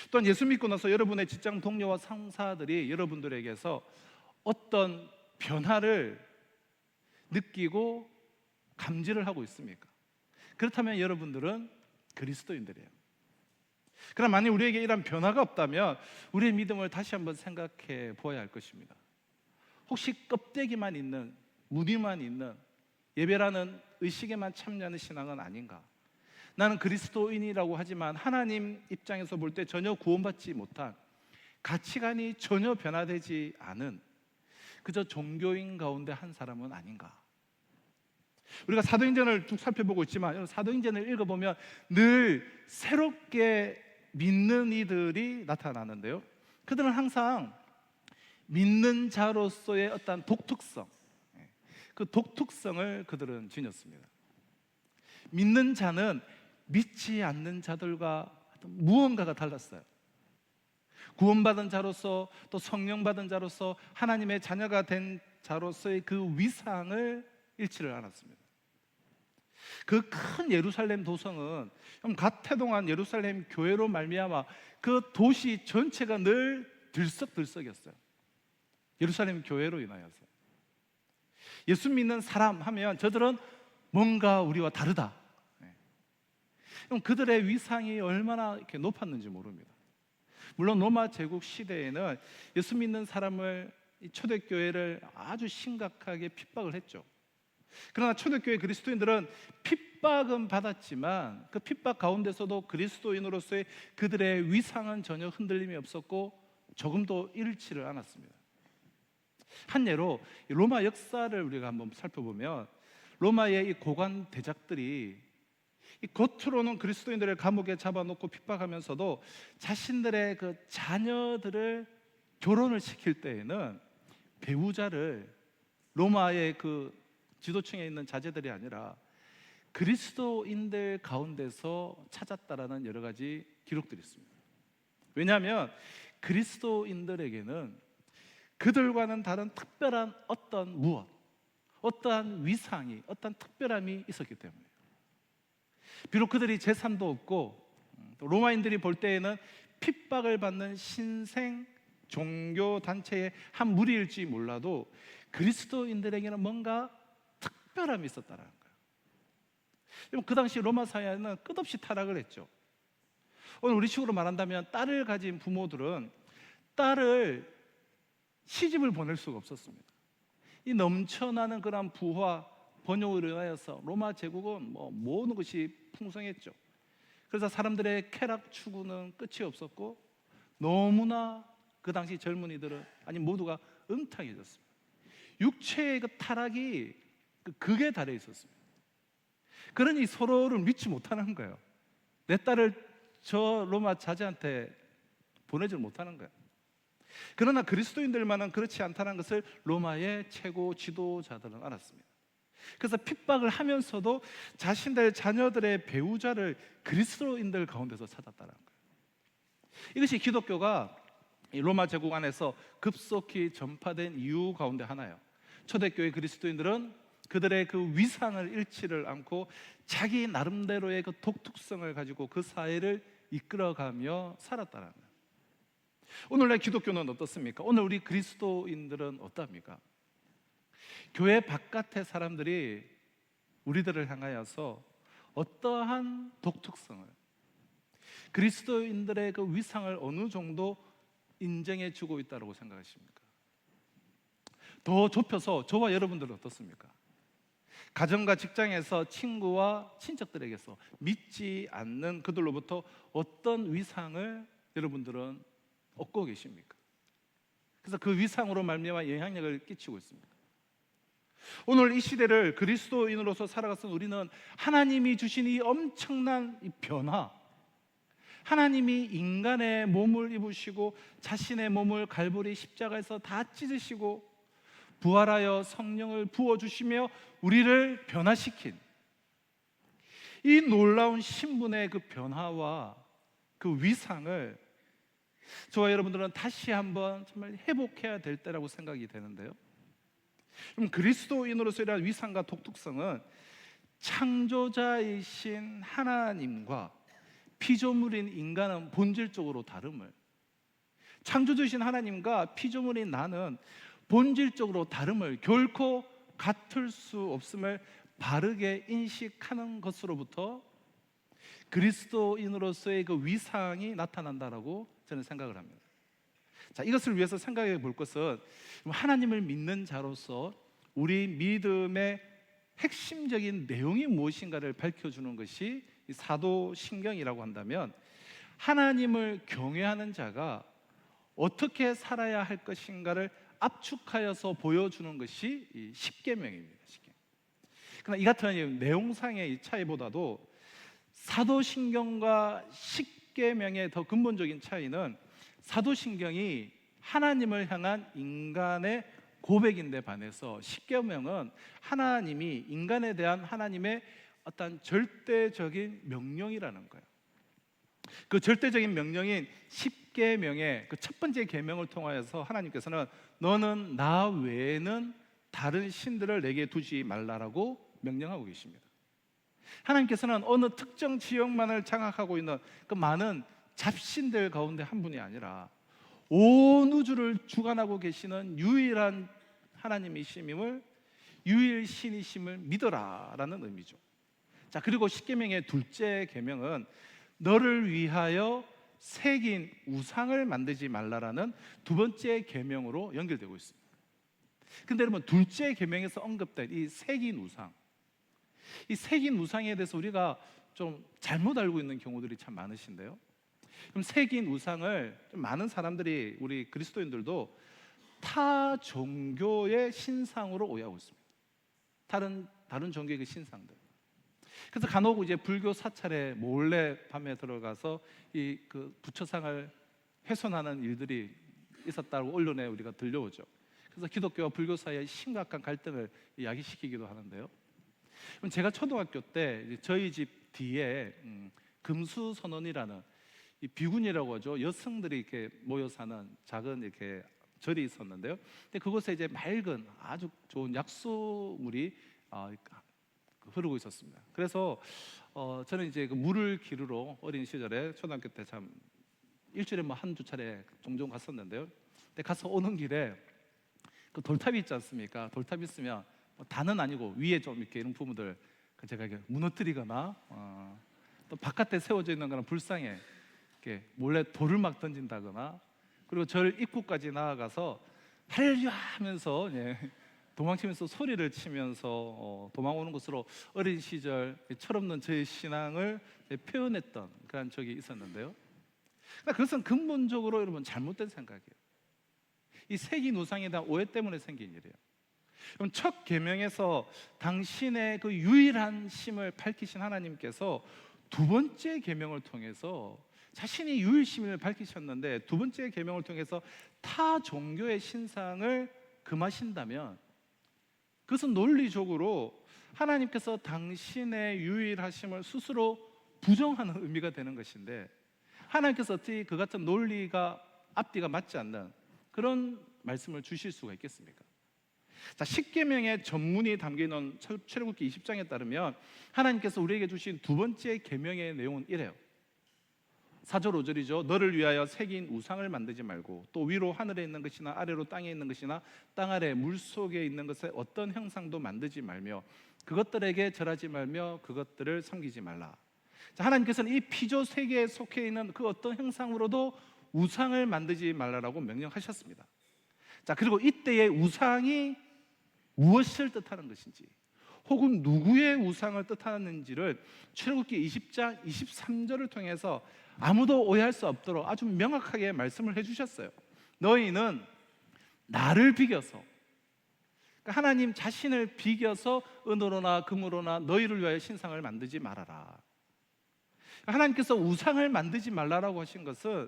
B: 또한 예수 믿고 나서 여러분의 직장 동료와 상사들이 여러분들에게서 어떤 변화를 느끼고 감지를 하고 있습니까? 그렇다면 여러분들은 그리스도인들이에요. 그러나 만약 우리에게 이런 변화가 없다면 우리의 믿음을 다시 한번 생각해 보아야 할 것입니다. 혹시 껍데기만 있는, 무늬만 있는 예배라는 의식에만 참여하는 신앙은 아닌가? 나는 그리스도인이라고 하지만 하나님 입장에서 볼 때 전혀 구원받지 못한, 가치관이 전혀 변화되지 않은 그저 종교인 가운데 한 사람은 아닌가? 우리가 사도행전을 쭉 살펴보고 있지만 사도행전을 읽어보면 늘 새롭게 믿는 이들이 나타나는데요, 그들은 항상 믿는 자로서의 어떤 독특성, 그 독특성을 그들은 지녔습니다. 믿는 자는 믿지 않는 자들과 무언가가 달랐어요. 구원받은 자로서, 또 성령 받은 자로서, 하나님의 자녀가 된 자로서의 그 위상을 잃지를 않았습니다. 그 큰 예루살렘 도성은 가태동한 예루살렘 교회로 말미암아 그 도시 전체가 늘 들썩들썩였어요. 예루살렘 교회로 인하여서. 예수 믿는 사람 하면 저들은 뭔가 우리와 다르다. 그들의 위상이 얼마나 이렇게 높았는지 모릅니다. 물론 로마 제국 시대에는 예수 믿는 사람을, 초대교회를 아주 심각하게 핍박을 했죠. 그러나 초대교회 그리스도인들은 핍박은 받았지만 그 핍박 가운데서도 그리스도인으로서의 그들의 위상은 전혀 흔들림이 없었고 조금도 잃지를 않았습니다. 한 예로 로마 역사를 우리가 한번 살펴보면, 로마의 이 고관 대작들이 이 겉으로는 그리스도인들을 감옥에 잡아놓고 핍박하면서도 자신들의 그 자녀들을 결혼을 시킬 때에는 배우자를 로마의 그 지도층에 있는 자제들이 아니라 그리스도인들 가운데서 찾았다라는 여러 가지 기록들이 있습니다. 왜냐하면 그리스도인들에게는 그들과는 다른 특별한 어떤 무엇, 어떠한 위상이, 어떤 특별함이 있었기 때문이에요. 비록 그들이 재산도 없고 또 로마인들이 볼 때에는 핍박을 받는 신생 종교 단체의 한 무리일지 몰라도 그리스도인들에게는 뭔가 특별함이 있었다는 거예요. 그 당시 로마 사회는 끝없이 타락을 했죠. 오늘 우리 식으로 말한다면 딸을 가진 부모들은 딸을 시집을 보낼 수가 없었습니다. 이 넘쳐나는 그런 부와 번영으로 인하여서 로마 제국은 모든 것이 풍성했죠. 그래서 사람들의 쾌락 추구는 끝이 없었고 너무나 그 당시 젊은이들은, 아니 모두가 응탕해졌습니다. 육체의 그 타락이 극에 달해 있었습니다. 그러니 서로를 믿지 못하는 거예요. 내 딸을 저 로마 자제한테 보내지 못하는 거예요. 그러나 그리스도인들만은 그렇지 않다는 것을 로마의 최고 지도자들은 알았습니다. 그래서 핍박을 하면서도 자신들 자녀들의 배우자를 그리스도인들 가운데서 찾았다는 거예요. 이것이 기독교가 로마 제국 안에서 급속히 전파된 이유 가운데 하나예요. 초대교회 그리스도인들은 그들의 그 위상을 잃지를 않고 자기 나름대로의 그 독특성을 가지고 그 사회를 이끌어가며 살았다는 거예요. 오늘날 기독교는 어떻습니까? 오늘 우리 그리스도인들은 어떻습니까? 교회 바깥의 사람들이 우리들을 향하여서 어떠한 독특성을, 그리스도인들의 그 위상을 어느 정도 인정해 주고 있다고 생각하십니까? 더 좁혀서 저와 여러분들은 어떻습니까? 가정과 직장에서 친구와 친척들에게서 믿지 않는 그들로부터 어떤 위상을 여러분들은 얻고 계십니까? 그래서 그 위상으로 말미암아 영향력을 끼치고 있습니다. 오늘 이 시대를 그리스도인으로서 살아가서 우리는 하나님이 주신 이 엄청난 이 변화, 하나님이 인간의 몸을 입으시고 자신의 몸을 갈보리 십자가에서 다 찢으시고 부활하여 성령을 부어주시며 우리를 변화시킨 이 놀라운 신분의 그 변화와 그 위상을 저와 여러분들은 다시 한번 정말 회복해야 될 때라고 생각이 되는데요. 그럼 그리스도인으로서 이러한 위상과 독특성은 창조자이신 하나님과 피조물인 인간은 본질적으로 다름을, 창조주신 하나님과 피조물인 나는 본질적으로 다름을, 결코 같을 수 없음을 바르게 인식하는 것으로부터 그리스도인으로서의 그 위상이 나타난다라고 저는 생각을 합니다. 자, 이것을 위해서 생각해 볼 것은 하나님을 믿는 자로서 우리 믿음의 핵심적인 내용이 무엇인가를 밝혀주는 것이 이 사도신경이라고 한다면, 하나님을 경외하는 자가 어떻게 살아야 할 것인가를 압축하여서 보여주는 것이 이 십계명입니다. 십계명. 그러나 이 같은 내용상의 이 차이보다도 사도신경과 십계명의 더 근본적인 차이는, 사도신경이 하나님을 향한 인간의 고백인데 반해서 십계명은 하나님이 인간에 대한 하나님의 어떤 절대적인 명령이라는 거예요. 그 절대적인 명령인 십계명의 그 첫 번째 계명을 통하여서 하나님께서는 너는 나 외에는 다른 신들을 내게 두지 말라라고 명령하고 계십니다. 하나님께서는 어느 특정 지역만을 장악하고 있는 그 많은 잡신들 가운데 한 분이 아니라 온 우주를 주관하고 계시는 유일한 하나님이심을, 유일신이심을 믿어라라는 의미죠. 자, 그리고 십계명의 둘째 계명은 너를 위하여 새긴 우상을 만들지 말라라는 두 번째 계명으로 연결되고 있습니다. 근데 여러분, 둘째 계명에서 언급된 이 새긴 우상, 이 새긴 우상에 대해서 우리가 좀 잘못 알고 있는 경우들이 참 많으신데요. 그럼 새긴 우상을 좀 많은 사람들이, 우리 그리스도인들도 타 종교의 신상으로 오해하고 있습니다. 다른 종교의 그 신상들. 그래서 간혹 이제 불교 사찰에 몰래 밤에 들어가서 이 그 부처상을 훼손하는 일들이 있었다고 언론에 우리가 들려오죠. 그래서 기독교와 불교 사이에 심각한 갈등을 야기시키기도 하는데요. 그럼 제가 초등학교 때 이제 저희 집 뒤에 금수선원이라는 이 비군이라고 하죠. 여성들이 이렇게 모여 사는 작은 이렇게 절이 있었는데요. 근데 그곳에 이제 맑은 아주 좋은 약수물이 흐르고 있었습니다. 그래서 저는 이제 그 물을 기르러 어린 시절에 초등학교 때 참 일주일에 뭐 한두 차례 종종 갔었는데요. 근데 가서 오는 길에 그 돌탑이 있지 않습니까? 돌탑이 있으면 뭐 다는 아니고 위에 좀 이렇게 이런 부분들 제가 이렇게 무너뜨리거나 또 바깥에 세워져 있는 거는 불상에 이렇게 몰래 돌을 막 던진다거나, 그리고 절 입구까지 나아가서 할렐루야 하면서 도망치면서 소리를 치면서 도망오는 것으로 어린 시절 철없는 저의 신앙을 표현했던 그런 적이 있었는데요. 그러니까 그것은 근본적으로 여러분 잘못된 생각이에요. 이 새긴 우상에 대한 오해 때문에 생긴 일이에요. 그럼 첫 계명에서 당신의 그 유일한 심을 밝히신 하나님께서 두 번째 계명을 통해서 자신이 유일심을 밝히셨는데, 두 번째 계명을 통해서 타 종교의 신상을 금하신다면 그것은 논리적으로 하나님께서 당신의 유일하심을 스스로 부정하는 의미가 되는 것인데, 하나님께서 어떻게 그 같은 논리가 앞뒤가 맞지 않는 그런 말씀을 주실 수가 있겠습니까? 자, 십계명의 전문이 담겨있는 출애굽기 20장에 따르면 하나님께서 우리에게 주신 두 번째 계명의 내용은 이래요. 4절 5절이죠. 너를 위하여 새긴 우상을 만들지 말고, 또 위로 하늘에 있는 것이나 아래로 땅에 있는 것이나 땅 아래 물속에 있는 것에 어떤 형상도 만들지 말며 그것들에게 절하지 말며 그것들을 섬기지 말라. 자, 하나님께서는 이 피조 세계에 속해 있는 그 어떤 형상으로도 우상을 만들지 말라라고 명령하셨습니다. 자, 그리고 이때의 우상이 무엇을 뜻하는 것인지, 혹은 누구의 우상을 뜻하는지를 출애굽기 20장 23절을 통해서 아무도 오해할 수 없도록 아주 명확하게 말씀을 해주셨어요. 너희는 나를 비겨서, 그러니까 하나님 자신을 비겨서 은으로나 금으로나 너희를 위하여 신상을 만들지 말아라. 하나님께서 우상을 만들지 말라라고 하신 것은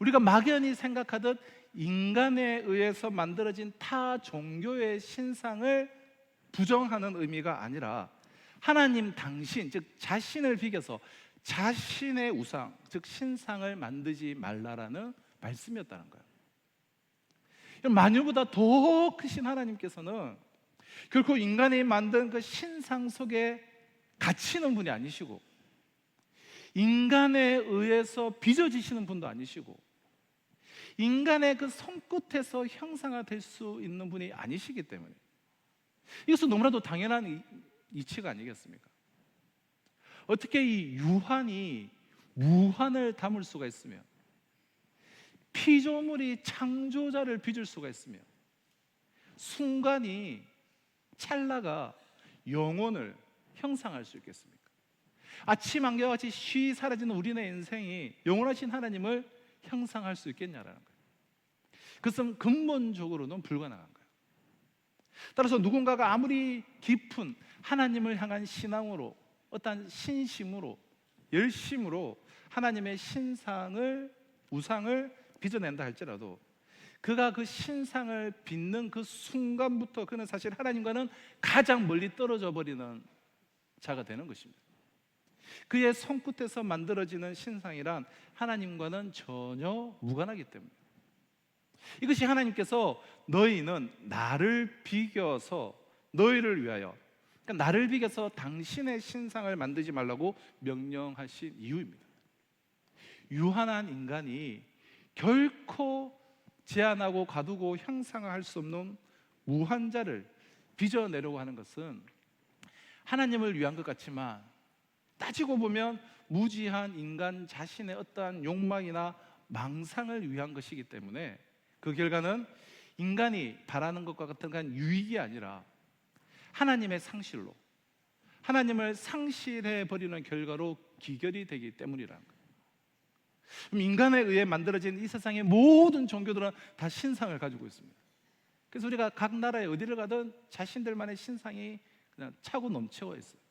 B: 우리가 막연히 생각하듯 인간에 의해서 만들어진 타 종교의 신상을 부정하는 의미가 아니라, 하나님 당신, 즉 자신을 비겨서 자신의 우상, 즉 신상을 만들지 말라라는 말씀이었다는 거예요. 만유보다 더 크신 하나님께서는 결코 인간이 만든 그 신상 속에 갇히는 분이 아니시고, 인간에 의해서 빚어지시는 분도 아니시고, 인간의 그 손끝에서 형상화될 수 있는 분이 아니시기 때문에 이것은 너무나도 당연한 이치가 아니겠습니까? 어떻게 이 유한이 무한을 담을 수가 있으며, 피조물이 창조자를 빚을 수가 있으며, 순간이 찰나가 영혼을 형상할 수 있겠습니까? 아침 안개와 같이 쉬 사라지는 우리네 인생이 영원하신 하나님을 형상할 수 있겠냐라는 거예요. 그것은 근본적으로는 불가능한 거예요. 따라서 누군가가 아무리 깊은 하나님을 향한 신앙으로, 어떠한 신심으로, 열심으로 하나님의 신상을, 우상을 빚어낸다 할지라도 그가 그 신상을 빚는 그 순간부터 그는 사실 하나님과는 가장 멀리 떨어져 버리는 자가 되는 것입니다. 그의 손끝에서 만들어지는 신상이란 하나님과는 전혀 무관하기 때문에, 이것이 하나님께서 너희는 나를 비겨서 너희를 위하여, 그러니까 나를 비겨서 당신의 신상을 만들지 말라고 명령하신 이유입니다. 유한한 인간이 결코 제한하고 가두고 형상화할 수 없는 무한자를 빚어내려고 하는 것은 하나님을 위한 것 같지만 따지고 보면 무지한 인간 자신의 어떠한 욕망이나 망상을 위한 것이기 때문에 그 결과는 인간이 바라는 것과 같은 건 유익이 아니라 하나님의 상실로, 하나님을 상실해 버리는 결과로 기결이 되기 때문이라는 거예요. 그럼 인간에 의해 만들어진 이 세상의 모든 종교들은 다 신상을 가지고 있습니다. 그래서 우리가 각 나라에 어디를 가든 자신들만의 신상이 그냥 차고 넘쳐 있어요.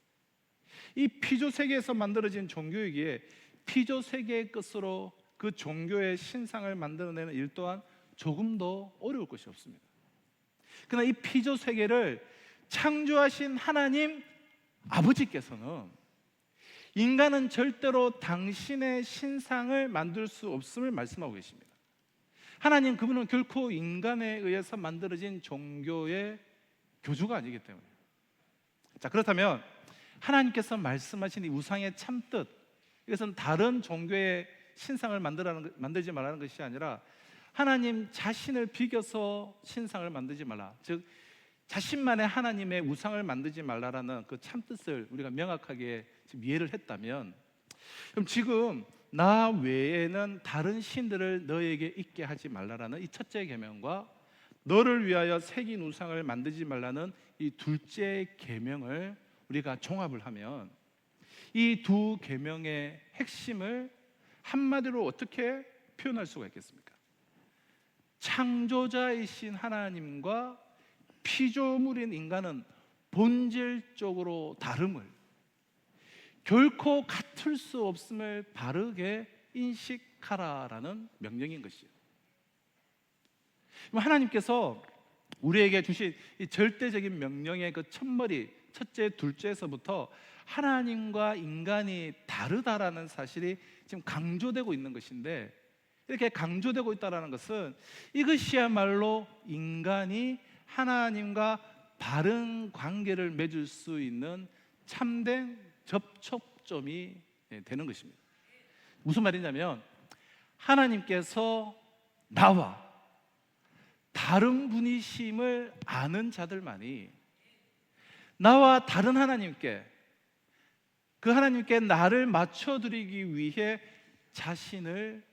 B: 이 피조 세계에서 만들어진 종교이기에 피조 세계의 것으로 그 종교의 신상을 만들어내는 일 또한 조금 더 어려울 것이 없습니다. 그러나 이 피조 세계를 창조하신 하나님 아버지께서는 인간은 절대로 당신의 신상을 만들 수 없음을 말씀하고 계십니다. 하나님 그분은 결코 인간에 의해서 만들어진 종교의 교주가 아니기 때문에. 자, 그렇다면 하나님께서 말씀하신 이 우상의 참뜻, 이것은 다른 종교의 신상을 만들지 말라는 것이 아니라 하나님 자신을 비겨서 신상을 만들지 말라, 즉 자신만의 하나님의 우상을 만들지 말라라는 그 참뜻을 우리가 명확하게 지금 이해를 했다면, 그럼 지금 나 외에는 다른 신들을 너에게 있게 하지 말라라는 이 첫째 계명과 너를 위하여 새긴 우상을 만들지 말라는 이 둘째 계명을 우리가 종합을 하면 이 두 계명의 핵심을 한마디로 어떻게 표현할 수가 있겠습니까? 창조자이신 하나님과 피조물인 인간은 본질적으로 다름을, 결코 같을 수 없음을 바르게 인식하라라는 명령인 것이에요. 하나님께서 우리에게 주신 이 절대적인 명령의 그 첫머리, 첫째, 둘째에서부터 하나님과 인간이 다르다라는 사실이 지금 강조되고 있는 것인데, 이렇게 강조되고 있다는 것은 이것이야말로 인간이 하나님과 바른 관계를 맺을 수 있는 참된 접촉점이 되는 것입니다. 무슨 말이냐면 하나님께서 나와 다른 분이심을 아는 자들만이 나와 다른 하나님께, 그 하나님께 나를 맞춰드리기 위해 자신을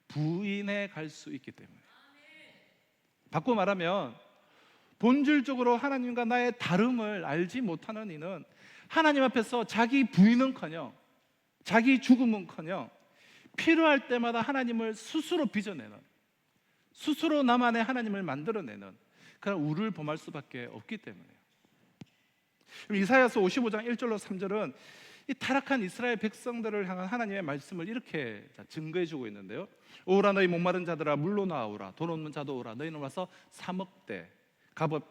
B: 부인해 갈 수 있기 때문에, 바꿔 말하면 본질적으로 하나님과 나의 다름을 알지 못하는 이는 하나님 앞에서 자기 부인은커녕 자기 죽음은커녕 필요할 때마다 하나님을 스스로 빚어내는, 스스로 나만의 하나님을 만들어내는 그런 우를 범할 수밖에 없기 때문에요. 이사야서 55장 1절로 3절은 이 타락한 이스라엘 백성들을 향한 하나님의 말씀을 이렇게 증거해 주고 있는데요. 오라 너희 목마른 자들아 물로 나오라, 돈 없는 자도 오라, 너희는 와서 사 먹되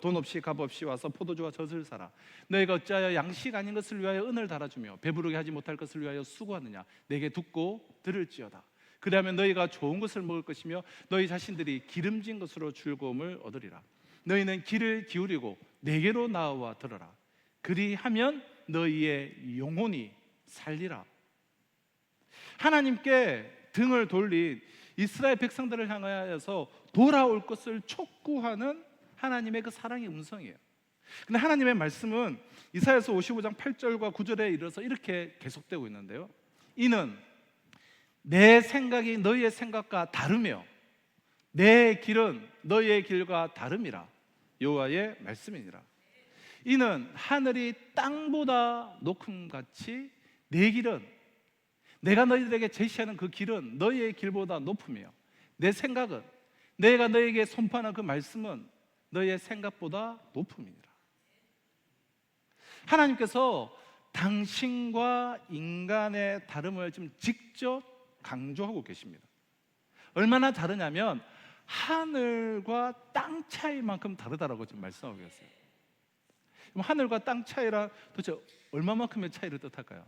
B: 돈 없이 값 없이 와서 포도주와 젖을 사라. 너희가 어찌하여 양식 아닌 것을 위하여 은을 달아주며 배부르게 하지 못할 것을 위하여 수고하느냐. 내게 듣고 들을지어다. 그리하면 너희가 좋은 것을 먹을 것이며 너희 자신들이 기름진 것으로 즐거움을 얻으리라. 너희는 귀를 기울이고 내게로 나와 들어라. 그리하면 너희의 영혼이 살리라. 하나님께 등을 돌린 이스라엘 백성들을 향하여서 돌아올 것을 촉구하는 하나님의 그 사랑의 음성이에요. 근데 하나님의 말씀은 이사야서 55장 8절과 9절에 이르러서 이렇게 계속되고 있는데요. 이는 내 생각이 너희의 생각과 다르며 내 길은 너희의 길과 다름이라. 여호와의 말씀이니라. 이는 하늘이 땅보다 높음같이 내 길은, 내가 너희들에게 제시하는 그 길은 너희의 길보다 높으며 내 생각은, 내가 너희에게 선포하는 그 말씀은 너희의 생각보다 높음이니라. 하나님께서 당신과 인간의 다름을 지금 직접 강조하고 계십니다. 얼마나 다르냐면 하늘과 땅 차이만큼 다르다라고 지금 말씀하고 계세요. 그럼 하늘과 땅 차이라 도대체 얼마만큼의 차이를 뜻할까요?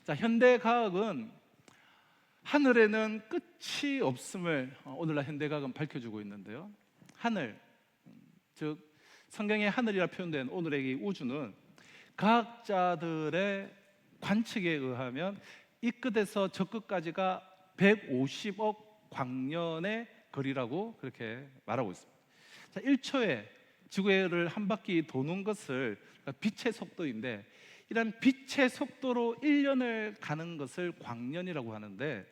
B: 자, 현대 과학은 하늘에는 끝이 없음을 오늘날 현대 과학은 밝혀주고 있는데요. 하늘, 즉 성경의 하늘이라 표현된 오늘의 이 우주는 과학자들의 관측에 의하면 이 끝에서 저 끝까지가 150억 광년의 거리라고 그렇게 말하고 있습니다. 자, 1초에 지구를 한 바퀴 도는 것을, 그러니까 빛의 속도인데, 이런 빛의 속도로 1년을 가는 것을 광년이라고 하는데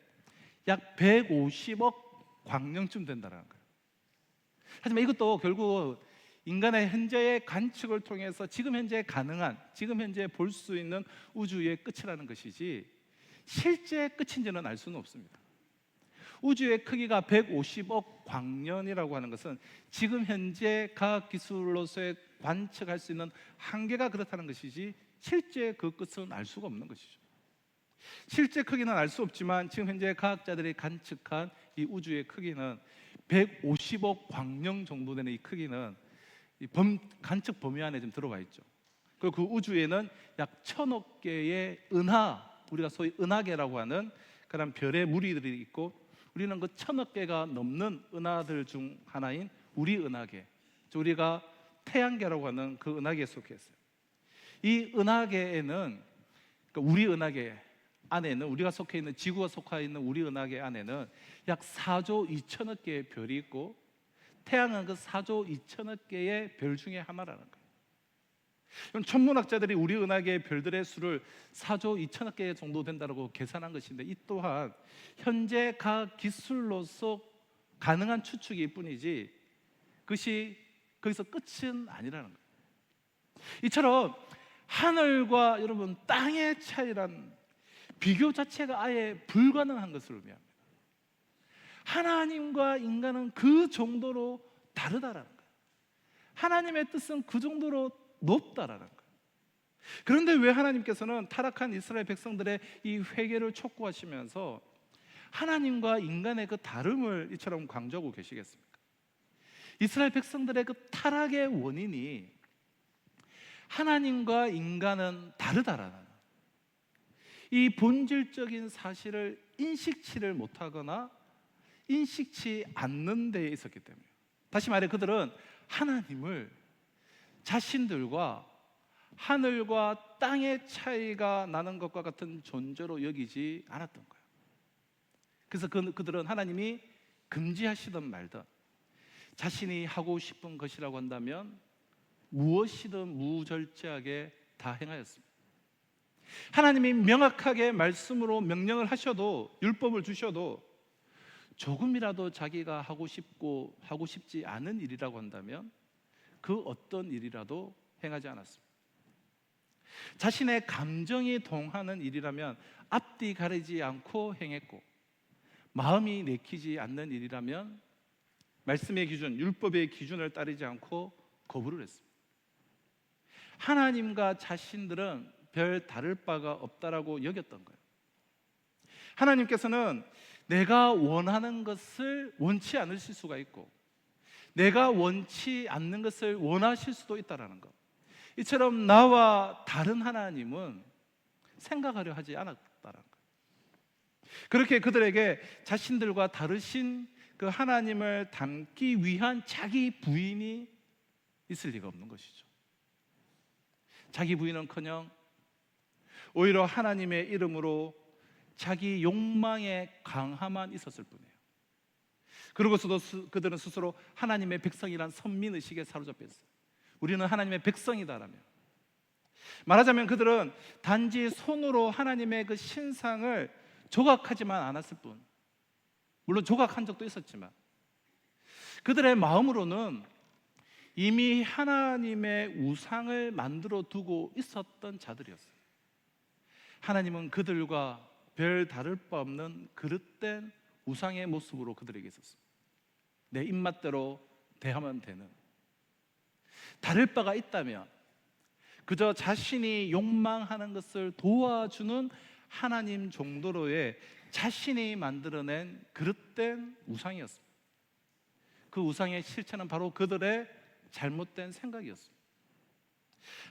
B: 약 150억 광년쯤 된다는 거예요. 하지만 이것도 결국 인간의 현재의 관측을 통해서 지금 현재 가능한, 지금 현재 볼 수 있는 우주의 끝이라는 것이지 실제 끝인지는 알 수는 없습니다. 우주의 크기가 150억 광년이라고 하는 것은 지금 현재 과학기술로서의 관측할 수 있는 한계가 그렇다는 것이지 실제 그 끝은 알 수가 없는 것이죠. 실제 크기는 알 수 없지만 지금 현재 과학자들이 관측한 이 우주의 크기는 150억 광년 정도 되는 이 크기는 이 관측 범위 안에 좀 들어가 있죠. 그리고 그 우주에는 약 1000억 개의 은하, 우리가 소위 은하계라고 하는 그런 별의 무리들이 있고, 우리는 그 1000억 개가 넘는 은하들 중 하나인 우리 은하계, 우리가 태양계라고 하는 그 은하계에 속해 있어요. 이 은하계에는, 그러니까 우리 은하계 안에는, 우리가 속해 있는, 지구가 속해 있는 우리 은하계 안에는 약 4조 2천억 개의 별이 있고, 태양은 그 4조 2천억 개의 별 중에 하나라는 거예요. 천문학자들이 우리 은하계의 별들의 수를 4조 2천억 개 정도 된다고 계산한 것인데, 이 또한 현재 과학 기술로서 가능한 추측일 뿐이지 그것이 거기서 끝은 아니라는 거예요. 이처럼 하늘과 여러분 땅의 차이란 비교 자체가 아예 불가능한 것을 의미합니다. 하나님과 인간은 그 정도로 다르다라는 거예요. 하나님의 뜻은 그 정도로 높다라는 거예요. 그런데 왜 하나님께서는 타락한 이스라엘 백성들의 이 회개를 촉구하시면서 하나님과 인간의 그 다름을 이처럼 강조하고 계시겠습니까? 이스라엘 백성들의 그 타락의 원인이 하나님과 인간은 다르다라는 이 본질적인 사실을 인식치를 못하거나 인식치 않는 데에 있었기 때문이에요. 다시 말해 그들은 하나님을 자신들과 하늘과 땅의 차이가 나는 것과 같은 존재로 여기지 않았던 거예요. 그래서 그들은 하나님이 금지하시든 말든 자신이 하고 싶은 것이라고 한다면 무엇이든 무절제하게 다 행하였습니다. 하나님이 명확하게 말씀으로 명령을 하셔도, 율법을 주셔도 조금이라도 자기가 하고 싶고 하고 싶지 않은 일이라고 한다면 그 어떤 일이라도 행하지 않았습니다. 자신의 감정이 동하는 일이라면 앞뒤 가리지 않고 행했고, 마음이 내키지 않는 일이라면 말씀의 기준, 율법의 기준을 따르지 않고 거부를 했습니다. 하나님과 자신들은 별 다를 바가 없다라고 여겼던 거예요. 하나님께서는 내가 원하는 것을 원치 않으실 수가 있고, 내가 원치 않는 것을 원하실 수도 있다라는 것. 이처럼 나와 다른 하나님은 생각하려 하지 않았다라는 것. 그렇게 그들에게 자신들과 다르신 그 하나님을 닮기 위한 자기 부인이 있을 리가 없는 것이죠. 자기 부인은커녕 오히려 하나님의 이름으로 자기 욕망의 강함만 있었을 뿐이에요. 그러고서도 그들은 스스로 하나님의 백성이란 선민의식에 사로잡혀 있어요. 우리는 하나님의 백성이다라며, 말하자면 그들은 단지 손으로 하나님의 그 신상을 조각하지만 않았을 뿐, 물론 조각한 적도 있었지만 그들의 마음으로는 이미 하나님의 우상을 만들어 두고 있었던 자들이었어요. 하나님은 그들과 별 다를 바 없는 그릇된 우상의 모습으로 그들에게 있었습니다. 내 입맛대로 대하면 되는, 다를 바가 있다면 그저 자신이 욕망하는 것을 도와주는 하나님 정도로의 자신이 만들어낸 그릇된 우상이었습니다. 그 우상의 실체는 바로 그들의 잘못된 생각이었습니다.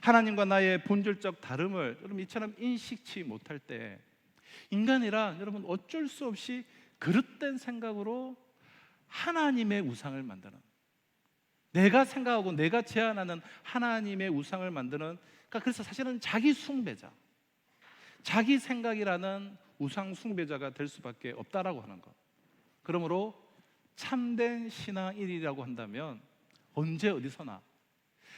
B: 하나님과 나의 본질적 다름을 여러분 이처럼 인식치 못할 때 인간이란 여러분 어쩔 수 없이 그릇된 생각으로 하나님의 우상을 만드는, 내가 생각하고 내가 제안하는 하나님의 우상을 만드는, 그러니까 그래서 사실은 자기 숭배자, 자기 생각이라는 우상 숭배자가 될 수밖에 없다라고 하는 것. 그러므로 참된 신앙인이라고 한다면 언제 어디서나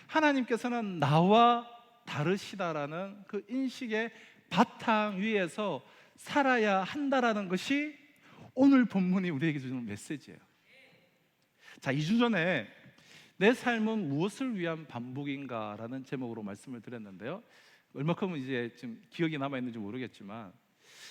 B: 하나님께서는 나와 다르시다라는 그 인식의 바탕 위에서 살아야 한다라는 것이 오늘 본문이 우리에게 주는 메시지예요. 자, 2주 전에 내 삶은 무엇을 위한 반복인가라는 제목으로 말씀을 드렸는데요. 얼마큼은 이제 지금 기억이 남아 있는지 모르겠지만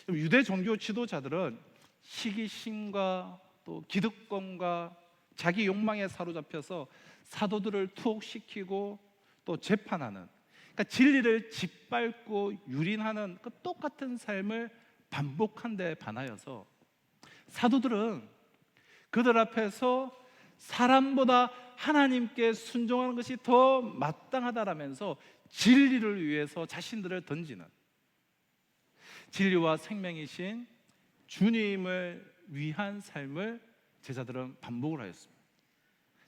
B: 유대 종교 지도자들은 시기심과 또 기득권과 자기 욕망에 사로잡혀서 사도들을 투옥시키고 또 재판하는, 그러니까 진리를 짓밟고 유린하는 그 똑같은 삶을 반복한 데 반하여서 사도들은 그들 앞에서 사람보다 하나님께 순종하는 것이 더 마땅하다라면서 진리를 위해서 자신들을 던지는, 진리와 생명이신 주님을 위한 삶을 제자들은 반복을 하였습니다.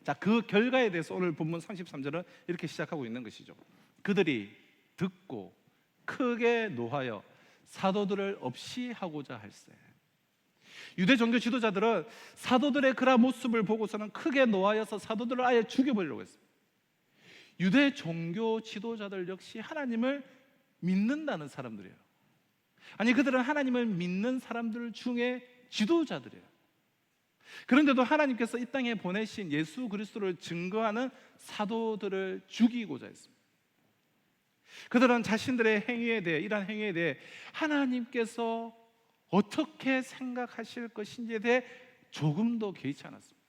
B: 자, 그 결과에 대해서 오늘 본문 33절은 이렇게 시작하고 있는 것이죠. 그들이 듣고 크게 노하여 사도들을 없이 하고자 할세. 유대 종교 지도자들은 사도들의 그러한 모습을 보고서는 크게 노하여서 사도들을 아예 죽여버리려고 했습니다. 유대 종교 지도자들 역시 하나님을 믿는다는 사람들이에요. 아니, 그들은 하나님을 믿는 사람들 중에 지도자들이에요. 그런데도 하나님께서 이 땅에 보내신 예수 그리스도를 증거하는 사도들을 죽이고자 했습니다. 그들은 자신들의 행위에 대해, 이러한 행위에 대해 하나님께서 어떻게 생각하실 것인지에 대해 조금도 개의치 않았습니다.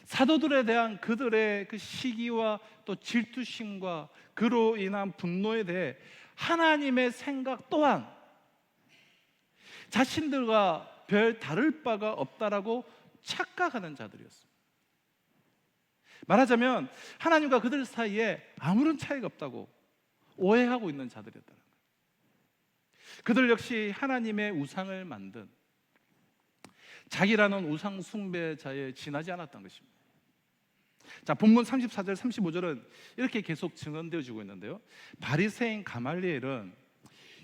B: 사도들에 대한 그들의 그 시기와 또 질투심과 그로 인한 분노에 대해 하나님의 생각 또한 자신들과 별 다를 바가 없다라고 착각하는 자들이었습니다. 말하자면 하나님과 그들 사이에 아무런 차이가 없다고 오해하고 있는 자들이었다는 거예요. 그들 역시 하나님의 우상을 만든 자기라는 우상 숭배자에 지나지 않았던 것입니다. 자, 본문 34절 35절은 이렇게 계속 증언되어지고 있는데요. 바리새인 가말리엘은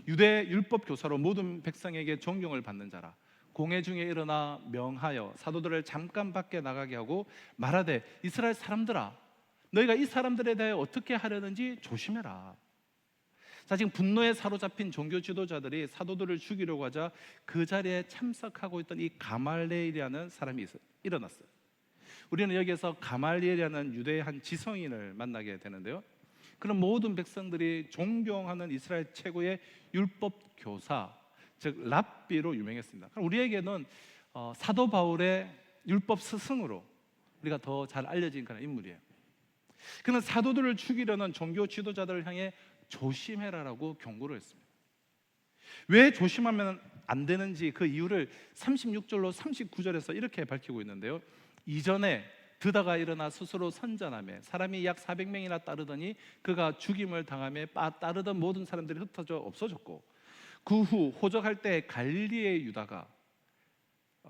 B: 유대 율법 교사로 모든 백성에게 존경을 받는 자라. 공회 중에 일어나 명하여 사도들을 잠깐 밖에 나가게 하고 말하되 이스라엘 사람들아, 너희가 이 사람들에 대해 어떻게 하려는지 조심해라. 자, 지금 분노에 사로잡힌 종교 지도자들이 사도들을 죽이려고 하자 그 자리에 참석하고 있던 이 가말리엘이라는 사람이 일어났어요. 우리는 여기에서 가말리엘이라는 유대의 한 지성인을 만나게 되는데요. 그런 모든 백성들이 존경하는 이스라엘 최고의 율법 교사, 즉 랍비로 유명했습니다. 우리에게는 사도 바울의 율법 스승으로 우리가 더 잘 알려진 그런 인물이에요. 그는 사도들을 죽이려는 종교 지도자들을 향해 조심해라라고 경고를 했습니다. 왜 조심하면 안 되는지 그 이유를 36절로 39절에서 이렇게 밝히고 있는데요. 이전에 드다가 일어나 스스로 선전하며 사람이 약 400명이나 따르더니 그가 죽임을 당하며 따르던 모든 사람들이 흩어져 없어졌고, 그 후 호적할 때 갈릴리의 유다가,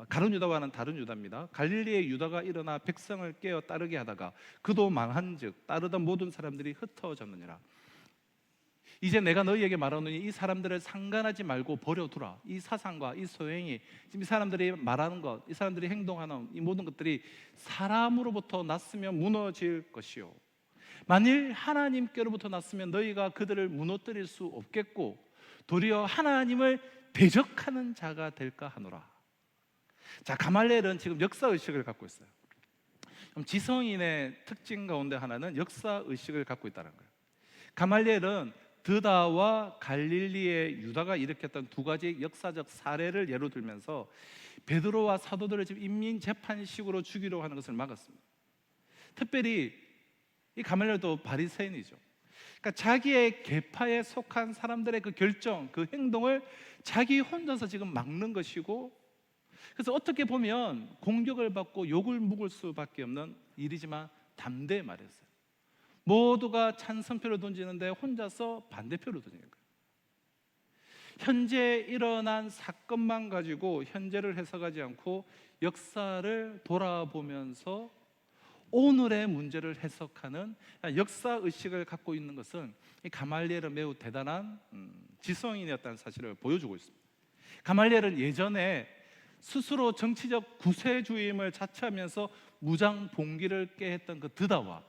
B: 가룟 유다와는 다른 유다입니다. 갈릴리의 유다가 일어나 백성을 깨어 따르게 하다가 그도 망한즉 따르던 모든 사람들이 흩어졌느니라. 이제 내가 너희에게 말하노니 이 사람들을 상관하지 말고 버려두라. 이 사상과 이 소행이, 지금 이 사람들이 말하는 것, 이 사람들이 행동하는 이 모든 것들이 사람으로부터 났으면 무너질 것이요, 만일 하나님께로부터 났으면 너희가 그들을 무너뜨릴 수 없겠고 도리어 하나님을 대적하는 자가 될까 하노라. 자, 가말리엘은 지금 역사의식을 갖고 있어요. 그럼 지성인의 특징 가운데 하나는 역사 의식을 갖고 있다는 거예요. 가말리엘은 드다와 갈릴리의 유다가 일으켰던 두 가지 역사적 사례를 예로 들면서 베드로와 사도들을 지금 인민 재판식으로 죽이려고 하는 것을 막았습니다. 특별히 이 가말리엘도 바리새인이죠. 그러니까 자기의 계파에 속한 사람들의 그 결정, 그 행동을 자기 혼자서 지금 막는 것이고, 그래서 어떻게 보면 공격을 받고 욕을 묵을 수밖에 없는 일이지만 담대히 말했어요. 모두가 찬성표를 던지는데 혼자서 반대표를 던지는 거예요. 현재 일어난 사건만 가지고 현재를 해석하지 않고 역사를 돌아보면서 오늘의 문제를 해석하는 역사 의식을 갖고 있는 것은 이 가말리엘은 매우 대단한 지성인이었다는 사실을 보여주고 있습니다. 가말리엘은 예전에 스스로 정치적 구세주의임을 자처하면서 무장 봉기를 꾀했던 그 드다와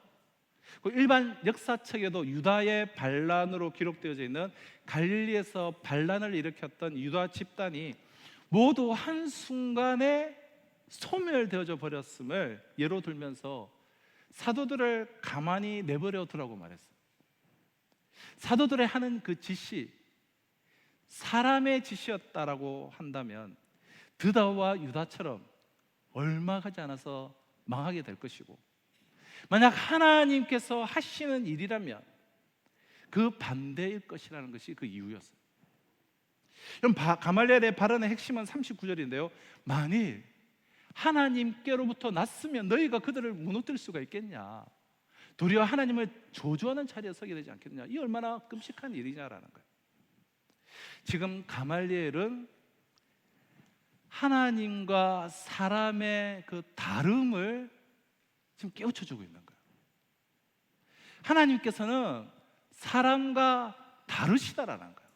B: 일반 역사책에도 유다의 반란으로 기록되어져 있는 갈릴리에서 반란을 일으켰던 유다 집단이 모두 한순간에 소멸되어져 버렸음을 예로 들면서 사도들을 가만히 내버려 두라고 말했어요. 사도들의 하는 그 지시, 사람의 지시였다라고 한다면 드다와 유다처럼 얼마 가지 않아서 망하게 될 것이고, 만약 하나님께서 하시는 일이라면 그 반대일 것이라는 것이 그 이유였어요. 그럼 가말리엘의 발언의 핵심은 39절인데요. 만일 하나님께로부터 났으면 너희가 그들을 무너뜨릴 수가 있겠냐? 도리어 하나님을 저주하는 자리에 서게 되지 않겠느냐? 이 얼마나 끔찍한 일이냐라는 거예요. 지금 가말리엘은 하나님과 사람의 그 다름을 지금 깨우쳐주고 있는 거예요. 하나님께서는 사람과 다르시다라는 거예요.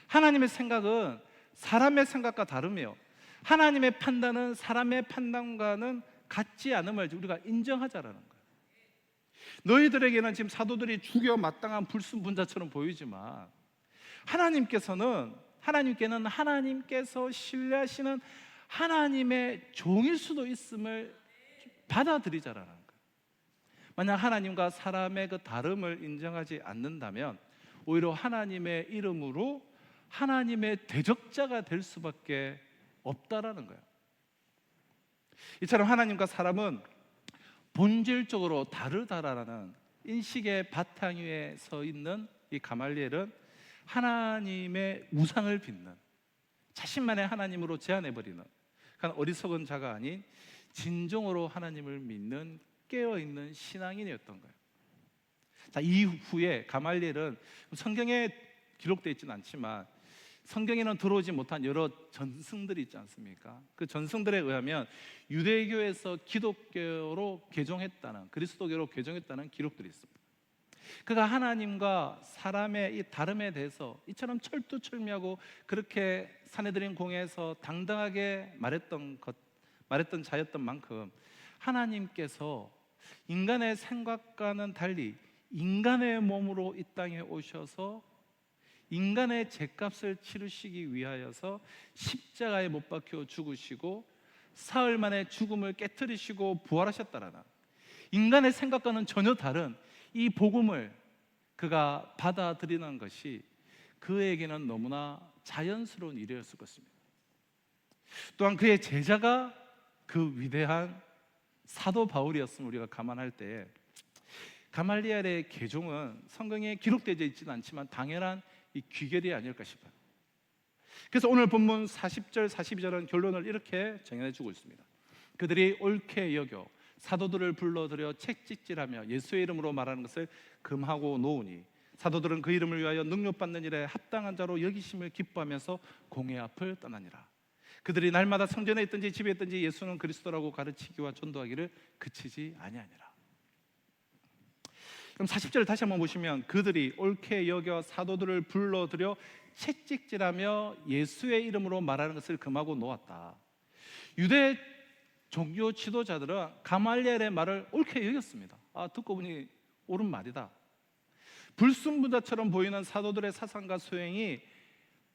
B: 하나님의 생각은 사람의 생각과 다르며 하나님의 판단은 사람의 판단과는 같지 않음을 우리가 인정하자라는 거예요. 너희들에게는 지금 사도들이 죽여 마땅한 불순분자처럼 보이지만 하나님께는 하나님께서 신뢰하시는 하나님의 종일 수도 있음을 받아들이자라는 거예요. 만약 하나님과 사람의 그 다름을 인정하지 않는다면 오히려 하나님의 이름으로 하나님의 대적자가 될 수밖에 없다라는 거예요. 이처럼 하나님과 사람은 본질적으로 다르다라는 인식의 바탕 위에 서 있는 이 가말리엘은 하나님의 우상을 빚는, 자신만의 하나님으로 제한해버리는 그런 어리석은 자가 아닌 진정으로 하나님을 믿는 깨어있는 신앙인이었던 거예요. 자, 이후에 가말리엘은 성경에 기록되어 있지는 않지만 성경에는 들어오지 못한 여러 전승들이 있지 않습니까? 그 전승들에 의하면 유대교에서 기독교로 개종했다는, 그리스도교로 개종했다는 기록들이 있습니다. 그가 하나님과 사람의 이 다름에 대해서 이처럼 철두철미하고 그렇게 산헤드린 공회에서 당당하게 말했던 자였던 만큼 하나님께서 인간의 생각과는 달리 인간의 몸으로 이 땅에 오셔서 인간의 죄값을 치르시기 위하여서 십자가에 못 박혀 죽으시고 사흘 만에 죽음을 깨뜨리시고 부활하셨다라는, 인간의 생각과는 전혀 다른 이 복음을 그가 받아들이는 것이 그에게는 너무나 자연스러운 일이었을 것입니다. 또한 그의 제자가 그 위대한 사도 바울이었음을 우리가 감안할 때 가말리엘의 개종은 성경에 기록되어 있지는 않지만 당연한 이 귀결이 아닐까 싶어요. 그래서 오늘 본문 40절, 42절은 결론을 이렇게 정해주고 있습니다. 그들이 옳게 여겨 사도들을 불러들여 책찍질하며 예수의 이름으로 말하는 것을 금하고 놓으니 사도들은 그 이름을 위하여 능력받는 일에 합당한 자로 여기심을 기뻐하면서 공회 앞을 떠나니라. 그들이 날마다 성전에 있든지 집에 있든지 예수는 그리스도라고 가르치기와 전도하기를 그치지 아니하니라. 그럼 40절을 다시 한번 보시면 그들이 옳게 여겨 사도들을 불러들여 채찍질하며 예수의 이름으로 말하는 것을 금하고 놓았다. 유대 종교 지도자들은 가말리엘의 말을 옳게 여겼습니다. 듣고 보니 옳은 말이다. 불순분자처럼 보이는 사도들의 사상과 소행이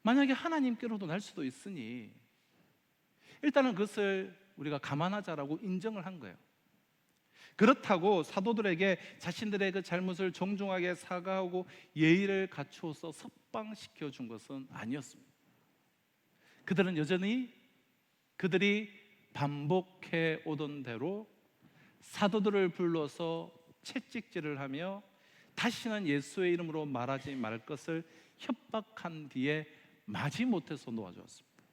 B: 만약에 하나님께로도 날 수도 있으니 일단은 그것을 우리가 감안하자라고 인정을 한 거예요. 그렇다고 사도들에게 자신들의 그 잘못을 정중하게 사과하고 예의를 갖추어서 석방시켜 준 것은 아니었습니다. 그들은 여전히 그들이 반복해 오던 대로 사도들을 불러서 채찍질을 하며 다시는 예수의 이름으로 말하지 말 것을 협박한 뒤에 마지못해서 놓아주었습니다.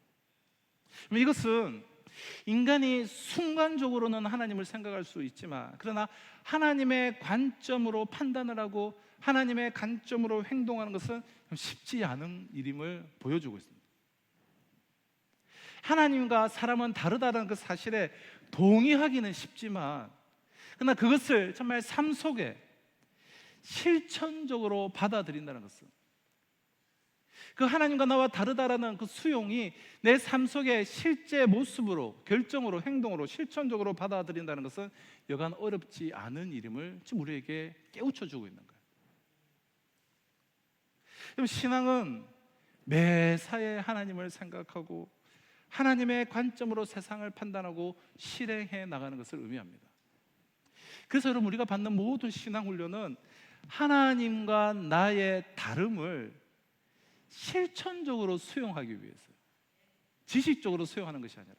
B: 이것은 인간이 순간적으로는 하나님을 생각할 수 있지만, 그러나 하나님의 관점으로 판단을 하고 하나님의 관점으로 행동하는 것은 쉽지 않은 일임을 보여주고 있습니다. 하나님과 사람은 다르다는 그 사실에 동의하기는 쉽지만, 그러나 그것을 정말 삶 속에 실천적으로 받아들인다는 것은, 그 하나님과 나와 다르다라는 그 수용이 내 삶 속에 실제 모습으로, 결정으로, 행동으로, 실천적으로 받아들인다는 것은 여간 어렵지 않은 일임을 지금 우리에게 깨우쳐주고 있는 거예요. 그럼 신앙은 매사에 하나님을 생각하고 하나님의 관점으로 세상을 판단하고 실행해 나가는 것을 의미합니다. 그래서 여러분, 우리가 받는 모든 신앙 훈련은 하나님과 나의 다름을 실천적으로 수용하기 위해서요. 지식적으로 수용하는 것이 아니라,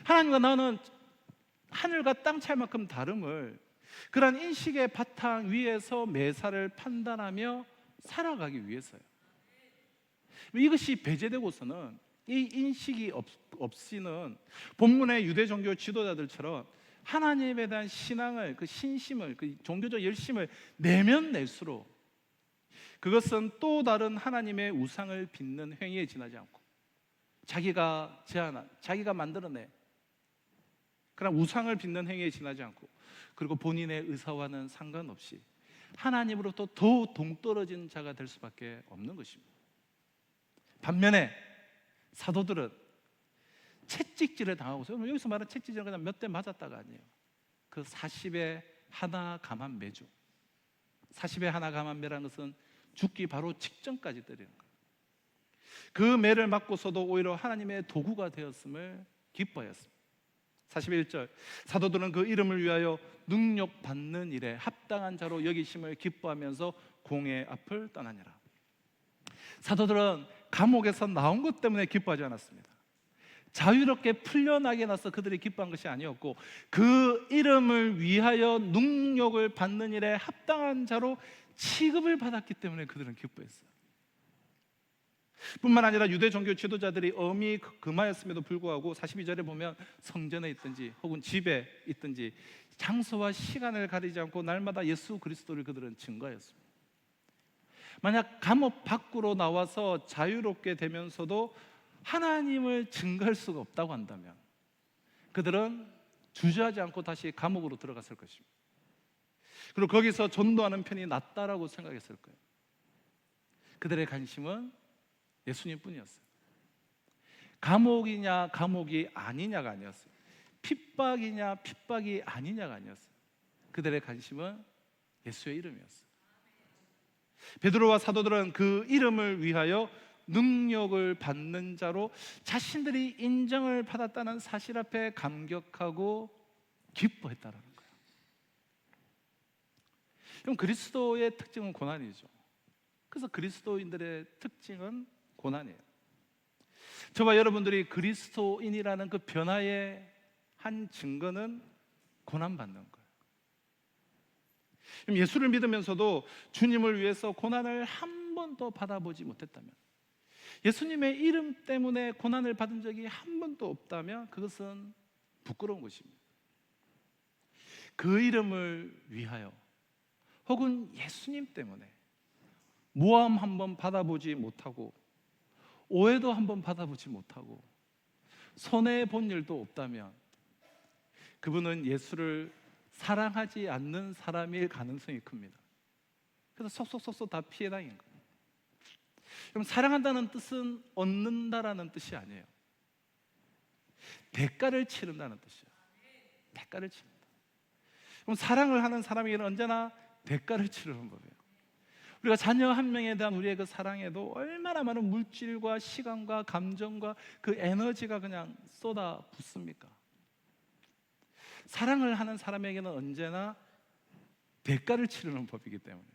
B: 하나님과 나는 하늘과 땅 차이만큼 다름을 그러한 인식의 바탕 위에서 매사를 판단하며 살아가기 위해서요. 이것이 배제되고서는, 이 인식이 없이는 본문의 유대 종교 지도자들처럼 하나님에 대한 신앙을, 그 신심을, 그 종교적 열심을 내면 낼수록 그것은 또 다른 하나님의 우상을 빚는 행위에 지나지 않고, 자기가 제안한, 자기가 만들어내 그런 우상을 빚는 행위에 지나지 않고, 그리고 본인의 의사와는 상관없이 하나님으로부터 더 동떨어진 자가 될 수밖에 없는 것입니다. 반면에 사도들은 채찍질을 당하고서, 여기서 말하는 채찍질은 그냥 몇 대 맞았다가 아니에요. 그 40에 하나 감한 매죠. 40에 하나 감한 매라는 것은 죽기 바로 직전까지 때리는 거예요. 그 매를 맞고서도 오히려 하나님의 도구가 되었음을 기뻐하였습니다. 41절, 사도들은 그 이름을 위하여 능력받는 일에 합당한 자로 여기심을 기뻐하면서 공의 앞을 떠나니라. 사도들은 감옥에서 나온 것 때문에 기뻐하지 않았습니다. 자유롭게 풀려나게 나서 그들이 기뻐한 것이 아니었고, 그 이름을 위하여 능력을 받는 일에 합당한 자로 취급을 받았기 때문에 그들은 기뻐했어요. 뿐만 아니라 유대 종교 지도자들이 엄히 금하였음에도 불구하고 42절에 보면 성전에 있든지 혹은 집에 있든지 장소와 시간을 가리지 않고 날마다 예수 그리스도를 그들은 증거했습니다. 만약 감옥 밖으로 나와서 자유롭게 되면서도 하나님을 증거할 수가 없다고 한다면 그들은 주저하지 않고 다시 감옥으로 들어갔을 것입니다. 그리고 거기서 전도하는 편이 낫다라고 생각했을 거예요. 그들의 관심은 예수님뿐이었어요. 감옥이냐 감옥이 아니냐가 아니었어요. 핍박이냐 핍박이 아니냐가 아니었어요. 그들의 관심은 예수의 이름이었어요. 베드로와 사도들은 그 이름을 위하여 능력을 받는 자로 자신들이 인정을 받았다는 사실 앞에 감격하고 기뻐했다라는 거예요. 그럼 그리스도의 특징은 고난이죠. 그래서 그리스도인들의 특징은 고난이에요. 저와 여러분들이 그리스도인이라는 그 변화의 한 증거는 고난받는 거예요. 그럼 예수를 믿으면서도 주님을 위해서 고난을 한 번도 받아보지 못했다면, 예수님의 이름 때문에 고난을 받은 적이 한 번도 없다면 그것은 부끄러운 것입니다. 그 이름을 위하여 혹은 예수님 때문에 모함 한 번 받아보지 못하고 오해도 한 번 받아보지 못하고 손해본 일도 없다면 그분은 예수를 사랑하지 않는 사람일 가능성이 큽니다. 그래서 속속속속 다 피해 다닌 거예요. 그럼 사랑한다는 뜻은 얻는다라는 뜻이 아니에요. 대가를 치른다는 뜻이에요. 대가를 치른다. 그럼 사랑을 하는 사람에게는 언제나 대가를 치르는 법이에요. 우리가 자녀 한 명에 대한 우리의 그 사랑에도 얼마나 많은 물질과 시간과 감정과 그 에너지가 그냥 쏟아붓습니까? 사랑을 하는 사람에게는 언제나 대가를 치르는 법이기 때문에.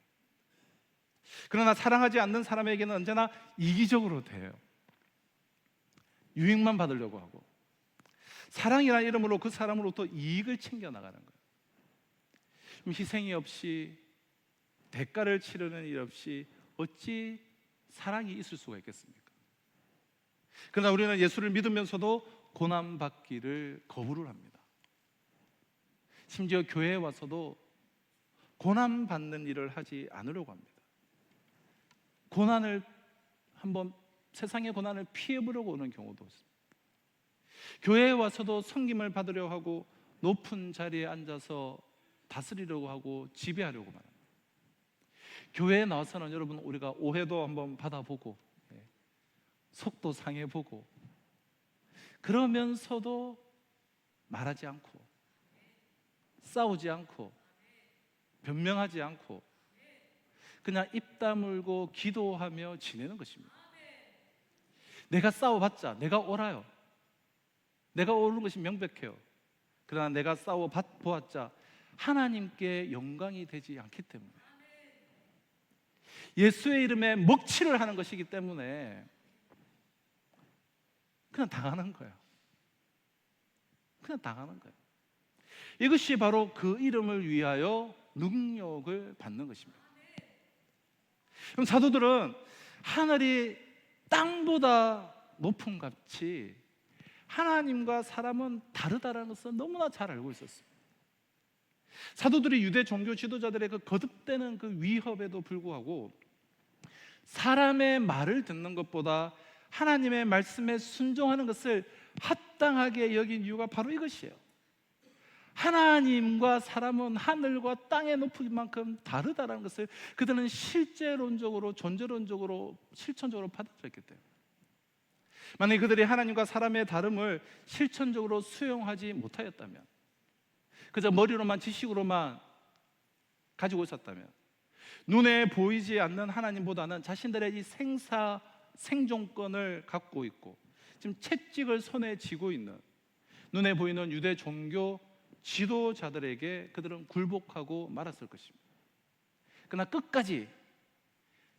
B: 그러나 사랑하지 않는 사람에게는 언제나 이기적으로 돼요. 유익만 받으려고 하고, 사랑이라는 이름으로 그 사람으로부터 이익을 챙겨나가는 거예요. 그럼 희생이 없이, 대가를 치르는 일 없이 어찌 사랑이 있을 수가 있겠습니까? 그러나 우리는 예수를 믿으면서도 고난받기를 거부를 합니다. 심지어 교회에 와서도 고난받는 일을 하지 않으려고 합니다. 고난을 한번, 세상의 고난을 피해보려고 오는 경우도 있습니다. 교회에 와서도 섬김을 받으려 하고 높은 자리에 앉아서 다스리려고 하고 지배하려고 합니다. 교회에 나와서는 여러분, 우리가 오해도 한번 받아보고 속도 상해보고, 그러면서도 말하지 않고 싸우지 않고 변명하지 않고 그냥 입 다물고 기도하며 지내는 것입니다. 내가 싸워봤자 내가 옳아요. 내가 옳은 것이 명백해요. 그러나 내가 싸워보았자 하나님께 영광이 되지 않기 때문에, 예수의 이름에 먹칠을 하는 것이기 때문에 그냥 당하는 거예요. 그냥 당하는 거예요. 이것이 바로 그 이름을 위하여 능력을 받는 것입니다. 그럼 사도들은 하늘이 땅보다 높은 값이 하나님과 사람은 다르다는 것을 너무나 잘 알고 있었어요. 사도들이 유대 종교 지도자들의 그 거듭되는 그 위협에도 불구하고 사람의 말을 듣는 것보다 하나님의 말씀에 순종하는 것을 합당하게 여긴 이유가 바로 이것이에요. 하나님과 사람은 하늘과 땅의 높이만큼 다르다는 것을 그들은 실제론적으로, 존재론적으로, 실천적으로 받아들였기 때문에, 만약에 그들이 하나님과 사람의 다름을 실천적으로 수용하지 못하였다면, 그저 머리로만, 지식으로만 가지고 있었다면, 눈에 보이지 않는 하나님보다는 자신들의 이 생존권을 갖고 있고 지금 채찍을 손에 쥐고 있는 눈에 보이는 유대 종교 지도자들에게 그들은 굴복하고 말았을 것입니다. 그러나 끝까지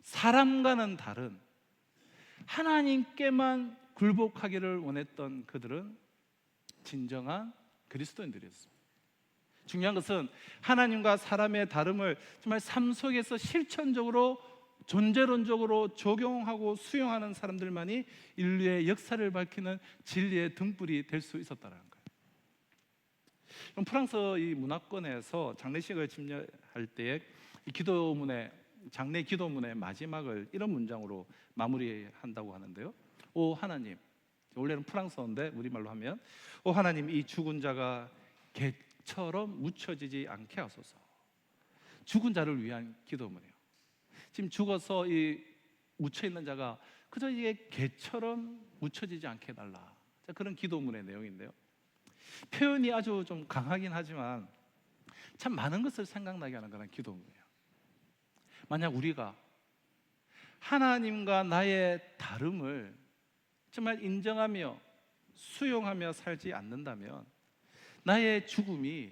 B: 사람과는 다른 하나님께만 굴복하기를 원했던 그들은 진정한 그리스도인들이었습니다. 중요한 것은 하나님과 사람의 다름을 정말 삶 속에서 실천적으로, 존재론적으로 적용하고 수용하는 사람들만이 인류의 역사를 밝히는 진리의 등불이 될 수 있었다는 거예요. 그럼 프랑스 이 문화권에서 장례식을 집례할 때에 이 기도문의, 장례 기도문의 마지막을 이런 문장으로 마무리한다고 하는데요. 오 하나님, 원래는 프랑스어인데 우리말로 하면, 오 하나님, 이 죽은 자가 개처럼 묻혀지지 않게 하소서. 죽은 자를 위한 기도문이에요. 지금 죽어서 이 묻혀 있는 자가 그저 이게 개처럼 묻혀지지 않게 해달라. 그런 기도문의 내용인데요. 표현이 아주 좀 강하긴 하지만 참 많은 것을 생각나게 하는 그런 기도문이에요. 만약 우리가 하나님과 나의 다름을 정말 인정하며 수용하며 살지 않는다면 나의 죽음이,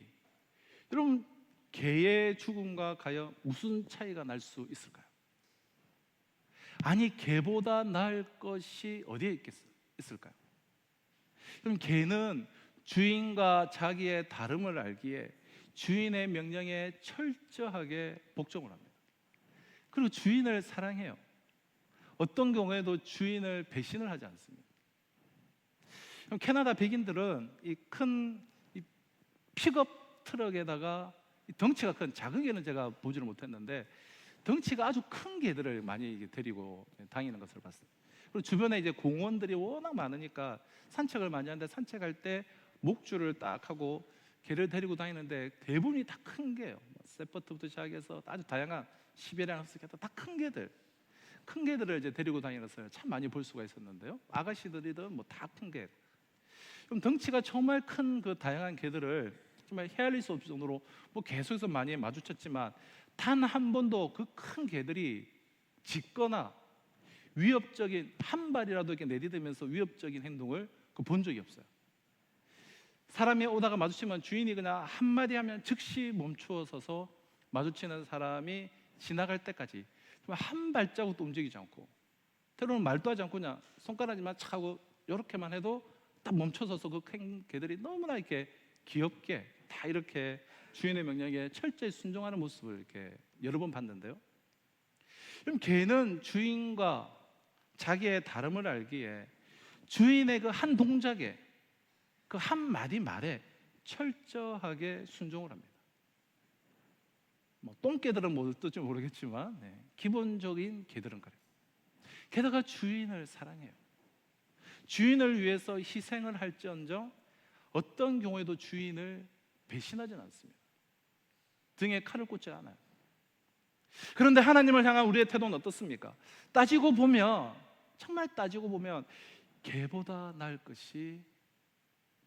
B: 여러분, 개의 죽음과 과연 무슨 차이가 날 수 있을까요? 아니, 개보다 나을 것이 어디에 있을까요? 그럼 개는 주인과 자기의 다름을 알기에 주인의 명령에 철저하게 복종을 합니다. 그리고 주인을 사랑해요. 어떤 경우에도 주인을 배신을 하지 않습니다. 그럼 캐나다 백인들은 이 큰 픽업 트럭에다가 덩치가 큰, 작은 개는 제가 보지를 못했는데 덩치가 아주 큰 개들을 많이 데리고 다니는 것을 봤어요. 그리고 주변에 이제 공원들이 워낙 많으니까 산책을 많이 하는데, 산책할 때 목줄을 딱 하고 개를 데리고 다니는데 대부분이 다 큰 개예요. 세퍼트부터 시작해서 아주 다양한 시베리안 허스키부터 다 큰 개들을 이제 데리고 다니는 것을 참 많이 볼 수가 있었는데요. 아가씨들이든 뭐 다 큰 개. 그럼 덩치가 정말 큰 그 다양한 개들을 정말 헤아릴 수 없을 정도로 뭐 계속해서 많이 마주쳤지만 단 한 번도 그 큰 개들이 짖거나 위협적인, 한 발이라도 이렇게 내디디면서 위협적인 행동을 본 적이 없어요. 사람이 오다가 마주치면 주인이 그냥 한마디 하면 즉시 멈추어 서서 마주치는 사람이 지나갈 때까지 정말 한 발자국도 움직이지 않고, 때로는 말도 하지 않고 그냥 손가락만 착 하고 이렇게만 해도 딱 멈춰서서 그 개들이 너무나 이렇게 귀엽게 다 이렇게 주인의 명령에 철저히 순종하는 모습을 이렇게 여러 번 봤는데요. 그럼 개는 주인과 자기의 다름을 알기에 주인의 그 한 동작에, 그 한 마디 말에 철저하게 순종을 합니다. 뭐 똥개들은 뭐 어떨지 모르겠지만 기본적인 개들은 그래요. 게다가 주인을 사랑해요. 주인을 위해서 희생을 할지언정 어떤 경우에도 주인을 배신하지는 않습니다. 등에 칼을 꽂지 않아요. 그런데 하나님을 향한 우리의 태도는 어떻습니까? 따지고 보면, 정말 따지고 보면 개보다 나을 것이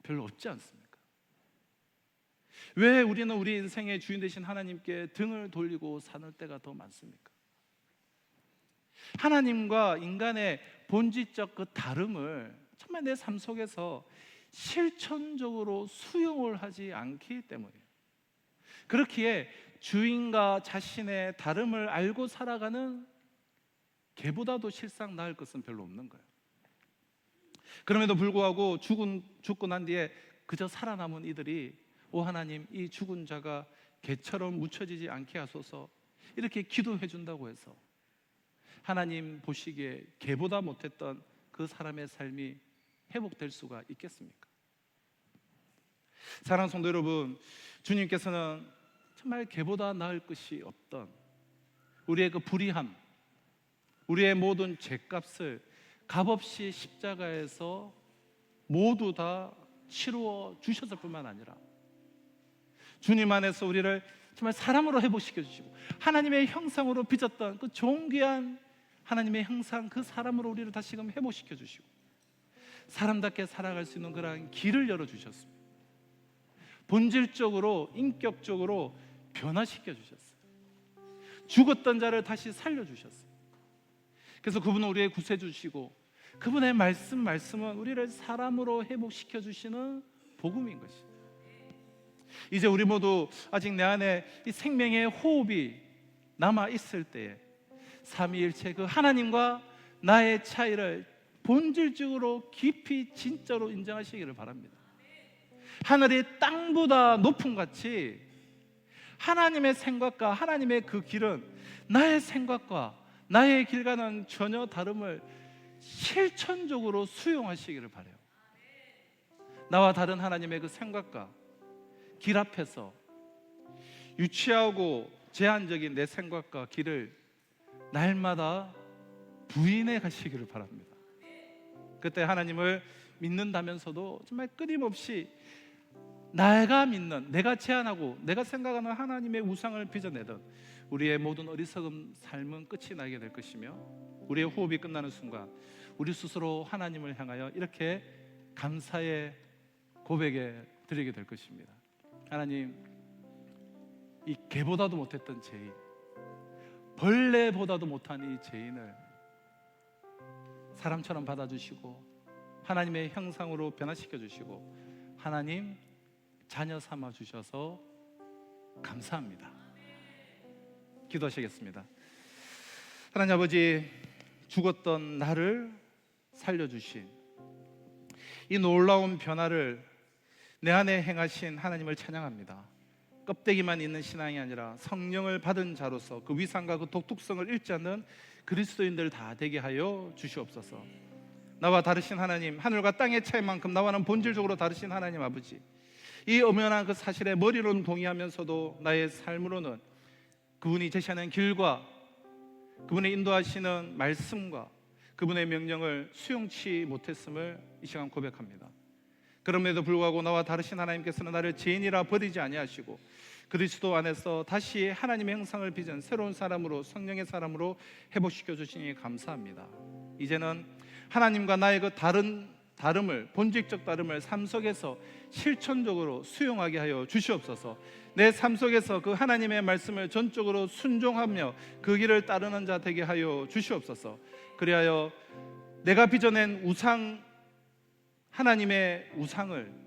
B: 별로 없지 않습니까? 왜 우리는 우리 인생의 주인 되신 하나님께 등을 돌리고 사는 때가 더 많습니까? 하나님과 인간의 본질적 그 다름을 정말 내 삶 속에서 실천적으로 수용을 하지 않기 때문이에요. 그렇기에 주인과 자신의 다름을 알고 살아가는 개보다도 실상 나을 것은 별로 없는 거예요. 그럼에도 불구하고 죽고 난 뒤에 그저 살아남은 이들이 오 하나님, 이 죽은 자가 개처럼 묻혀지지 않게 하소서 이렇게 기도해 준다고 해서 하나님 보시기에 개보다 못했던 그 사람의 삶이 회복될 수가 있겠습니까? 사랑하는 성도 여러분, 주님께서는 정말 개보다 나을 것이 없던 우리의 그 불의함, 우리의 모든 죄값을 값없이 십자가에서 모두 다 치루어 주셨을 뿐만 아니라 주님 안에서 우리를 정말 사람으로 회복시켜 주시고 하나님의 형상으로 빚었던 그 존귀한 하나님의 형상, 그 사람으로 우리를 다시금 회복시켜 주시고 사람답게 살아갈 수 있는 그러한 길을 열어주셨습니다. 본질적으로, 인격적으로 변화시켜 주셨어요. 죽었던 자를 다시 살려주셨어요. 그래서 그분은 우리의 구세주시고 그분의 말씀은 우리를 사람으로 회복시켜 주시는 복음인 것입니다. 이제 우리 모두 아직 내 안에 이 생명의 호흡이 남아 있을 때에 삼위일체 그 하나님과 나의 차이를 본질적으로 깊이 진짜로 인정하시기를 바랍니다. 하늘이 땅보다 높은 같이 하나님의 생각과 하나님의 그 길은 나의 생각과 나의 길과는 전혀 다름을 실천적으로 수용하시기를 바라요. 나와 다른 하나님의 그 생각과 길 앞에서 유치하고 제한적인 내 생각과 길을 날마다 부인해 가시기를 바랍니다. 그때 하나님을 믿는다면서도 정말 끊임없이 내가 믿는, 내가 제안하고 내가 생각하는 하나님의 우상을 빚어내던 우리의 모든 어리석은 삶은 끝이 나게 될 것이며 우리의 호흡이 끝나는 순간 우리 스스로 하나님을 향하여 이렇게 감사의 고백에 드리게 될 것입니다. 하나님, 이 개보다도 못했던 죄인, 벌레보다도 못한 이 죄인을 사람처럼 받아주시고 하나님의 형상으로 변화시켜 주시고 하나님 자녀 삼아 주셔서 감사합니다. 기도하시겠습니다. 하나님 아버지, 죽었던 나를 살려주신 이 놀라운 변화를 내 안에 행하신 하나님을 찬양합니다. 껍데기만 있는 신앙이 아니라 성령을 받은 자로서 그 위상과 그 독특성을 잃지 않는 그리스도인들 다 되게 하여 주시옵소서. 나와 다르신 하나님, 하늘과 땅의 차이만큼 나와는 본질적으로 다르신 하나님 아버지, 이 엄연한 그 사실에 머리로는 동의하면서도 나의 삶으로는 그분이 제시하는 길과 그분의 인도하시는 말씀과 그분의 명령을 수용치 못했음을 이 시간 고백합니다. 그럼에도 불구하고 나와 다르신 하나님께서는 나를 죄인이라 버리지 아니하시고 그리스도 안에서 다시 하나님의 형상을 빚은 새로운 사람으로, 성령의 사람으로 회복시켜 주시니 감사합니다. 이제는 하나님과 나의 그 다름을, 본질적 다름을 삶 속에서 실천적으로 수용하게 하여 주시옵소서. 내 삶 속에서 그 하나님의 말씀을 전적으로 순종하며 그 길을 따르는 자 되게 하여 주시옵소서. 그리하여 내가 빚어낸 우상, 하나님의 우상을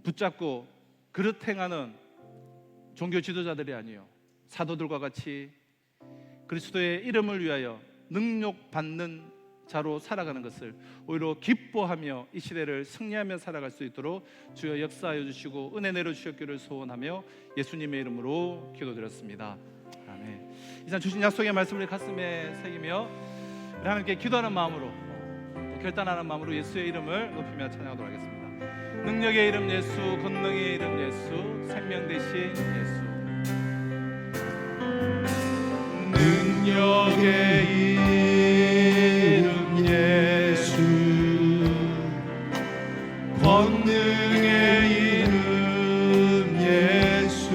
B: 붙잡고 그릇 행하는 종교 지도자들이 아니요, 사도들과 같이 그리스도의 이름을 위하여 능력받는 자로 살아가는 것을 오히려 기뻐하며 이 시대를 승리하며 살아갈 수 있도록 주여 역사하여 주시고 은혜 내려 주셨기를 소원하며 예수님의 이름으로 기도드렸습니다. 아멘. 이상 주신 약속의 말씀을 가슴에 새기며 우리 하나님께 기도하는 마음으로, 또 결단하는 마음으로 예수의 이름을 높이며 찬양하도록 하겠습니다. 능력의 이름 예수, 권능의 이름 예수, 생명 대신 예수. 능력의 이름 예수, 권능의 이름 예수,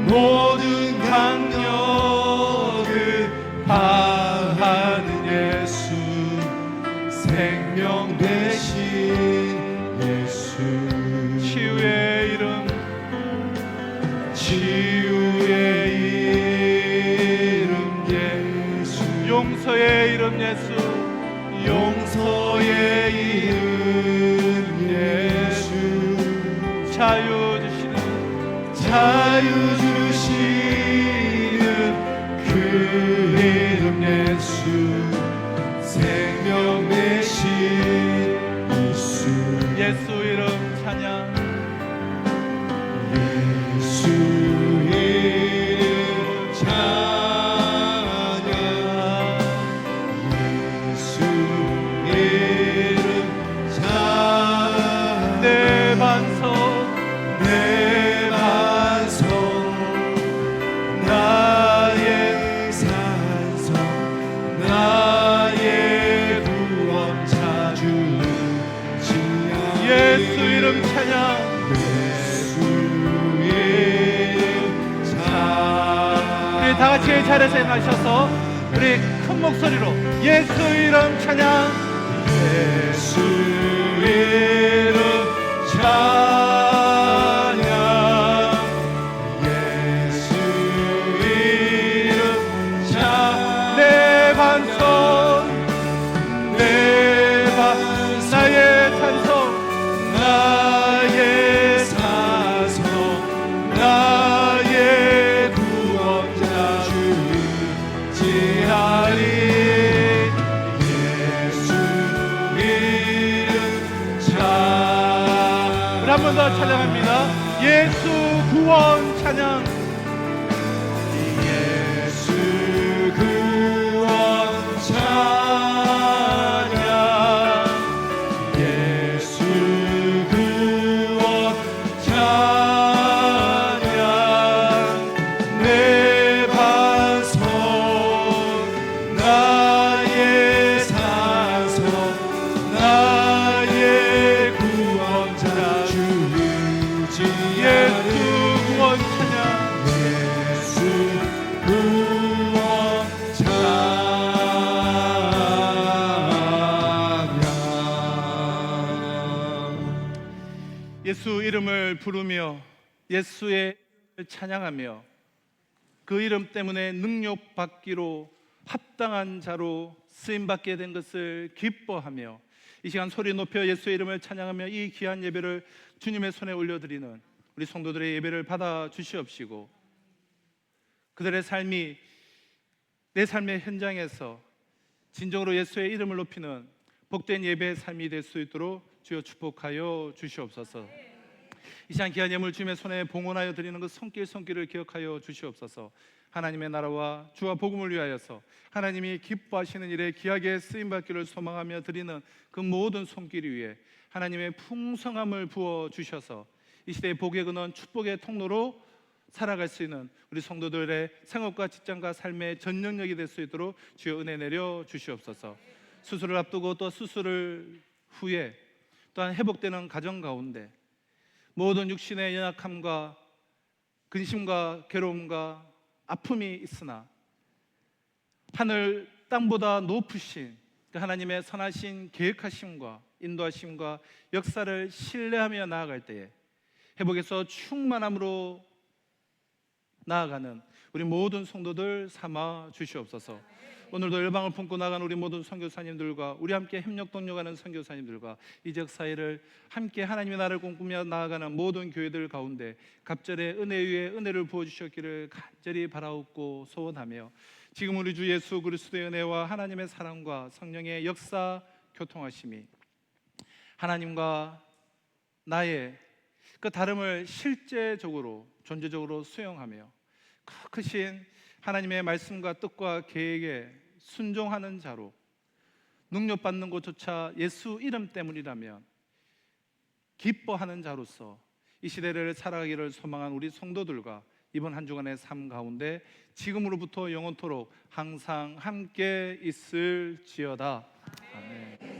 B: 모든 강력을 다하는 예수, 생명 되신 예수. 치유의 이름, 치유의 이름 예수, 용서의 이름 예수, 용서의 이름 예수, 자유 주시는, 자유 주시는 그 이름 예수, 생명 되신 예수. 예수 이름 찬양, 예수 이름 찬양, 예수 이름 찬양. 내 반석, 내 반석, 나의 산성, 나의 구원자 주 예수 이름 찬양, 예수 이름 찬양. 우리 다 같이 이 자리에서 일어나셔서 우리 큰 목소리로 예수 이름 찬양, 예수 이름 찬양, 예수 이름 찬양. 내 반석, 내 반석, 나의 찬송, 나의 사성, 나의 구원자 주지하리. 예수 이름 찬양. 우리 한 번 더 찬양합니다. 예수 구원 찬양, 예수 구원 찬양, 예수 구원 찬양. 내 반석, 나의 사성, 나의 구원자 주지. 예수 구원 찬양, 예수 구원 찬양. 예수 이름을 부르며 예수의 이름을 찬양하며 그 이름 때문에 능력받기로 합당한 자로 쓰임받게 된 것을 기뻐하며 이 시간 소리 높여 예수의 이름을 찬양하며 이 귀한 예배를 주님의 손에 올려드리는 우리 성도들의 예배를 받아 주시옵시고, 그들의 삶이 내 삶의 현장에서 진정으로 예수의 이름을 높이는 복된 예배의 삶이 될 수 있도록 주여 축복하여 주시옵소서. 이 시간 귀한 예물 주님의 손에 봉헌하여 드리는 그 손길을 기억하여 주시옵소서. 하나님의 나라와 주와 복음을 위하여서 하나님이 기뻐하시는 일에 귀하게 쓰임받기를 소망하며 드리는 그 모든 손길 위에 하나님의 풍성함을 부어 주셔서 이 시대의 복의 근원, 축복의 통로로 살아갈 수 있는 우리 성도들의 생업과 직장과 삶의 전능력이 될 수 있도록 주여 은혜 내려 주시옵소서. 수술을 앞두고 또 수술을 후에 또한 회복되는 가정 가운데 모든 육신의 연약함과 근심과 괴로움과 아픔이 있으나 하늘 땅보다 높으신 그 하나님의 선하신 계획하심과 인도하심과 역사를 신뢰하며 나아갈 때에 회복에서 충만함으로 나아가는 우리 모든 성도들 삼아 주시옵소서. 오늘도 열방을 품고 나간 우리 모든 선교사님들과 우리 함께 협력 동력하는 선교사님들과 이적 사회를 함께 하나님의 나라를 꿈꾸며 나아가는 모든 교회들 가운데 갑절의 은혜 위에 은혜를 부어주셨기를 간절히 바라옵고 소원하며 지금 우리 주 예수 그리스도의 은혜와 하나님의 사랑과 성령의 역사 교통하심이 하나님과 나의 그 다름을 실제적으로 존재적으로 수용하며 그 크신 하나님의 말씀과 뜻과 계획에 순종하는 자로 능력받는 것조차 예수 이름 때문이라면 기뻐하는 자로서 이 시대를 살아가기를 소망한 우리 성도들과 이번 한 주간의 삶 가운데 지금으로부터 영원토록 항상 함께 있을지어다. 아멘.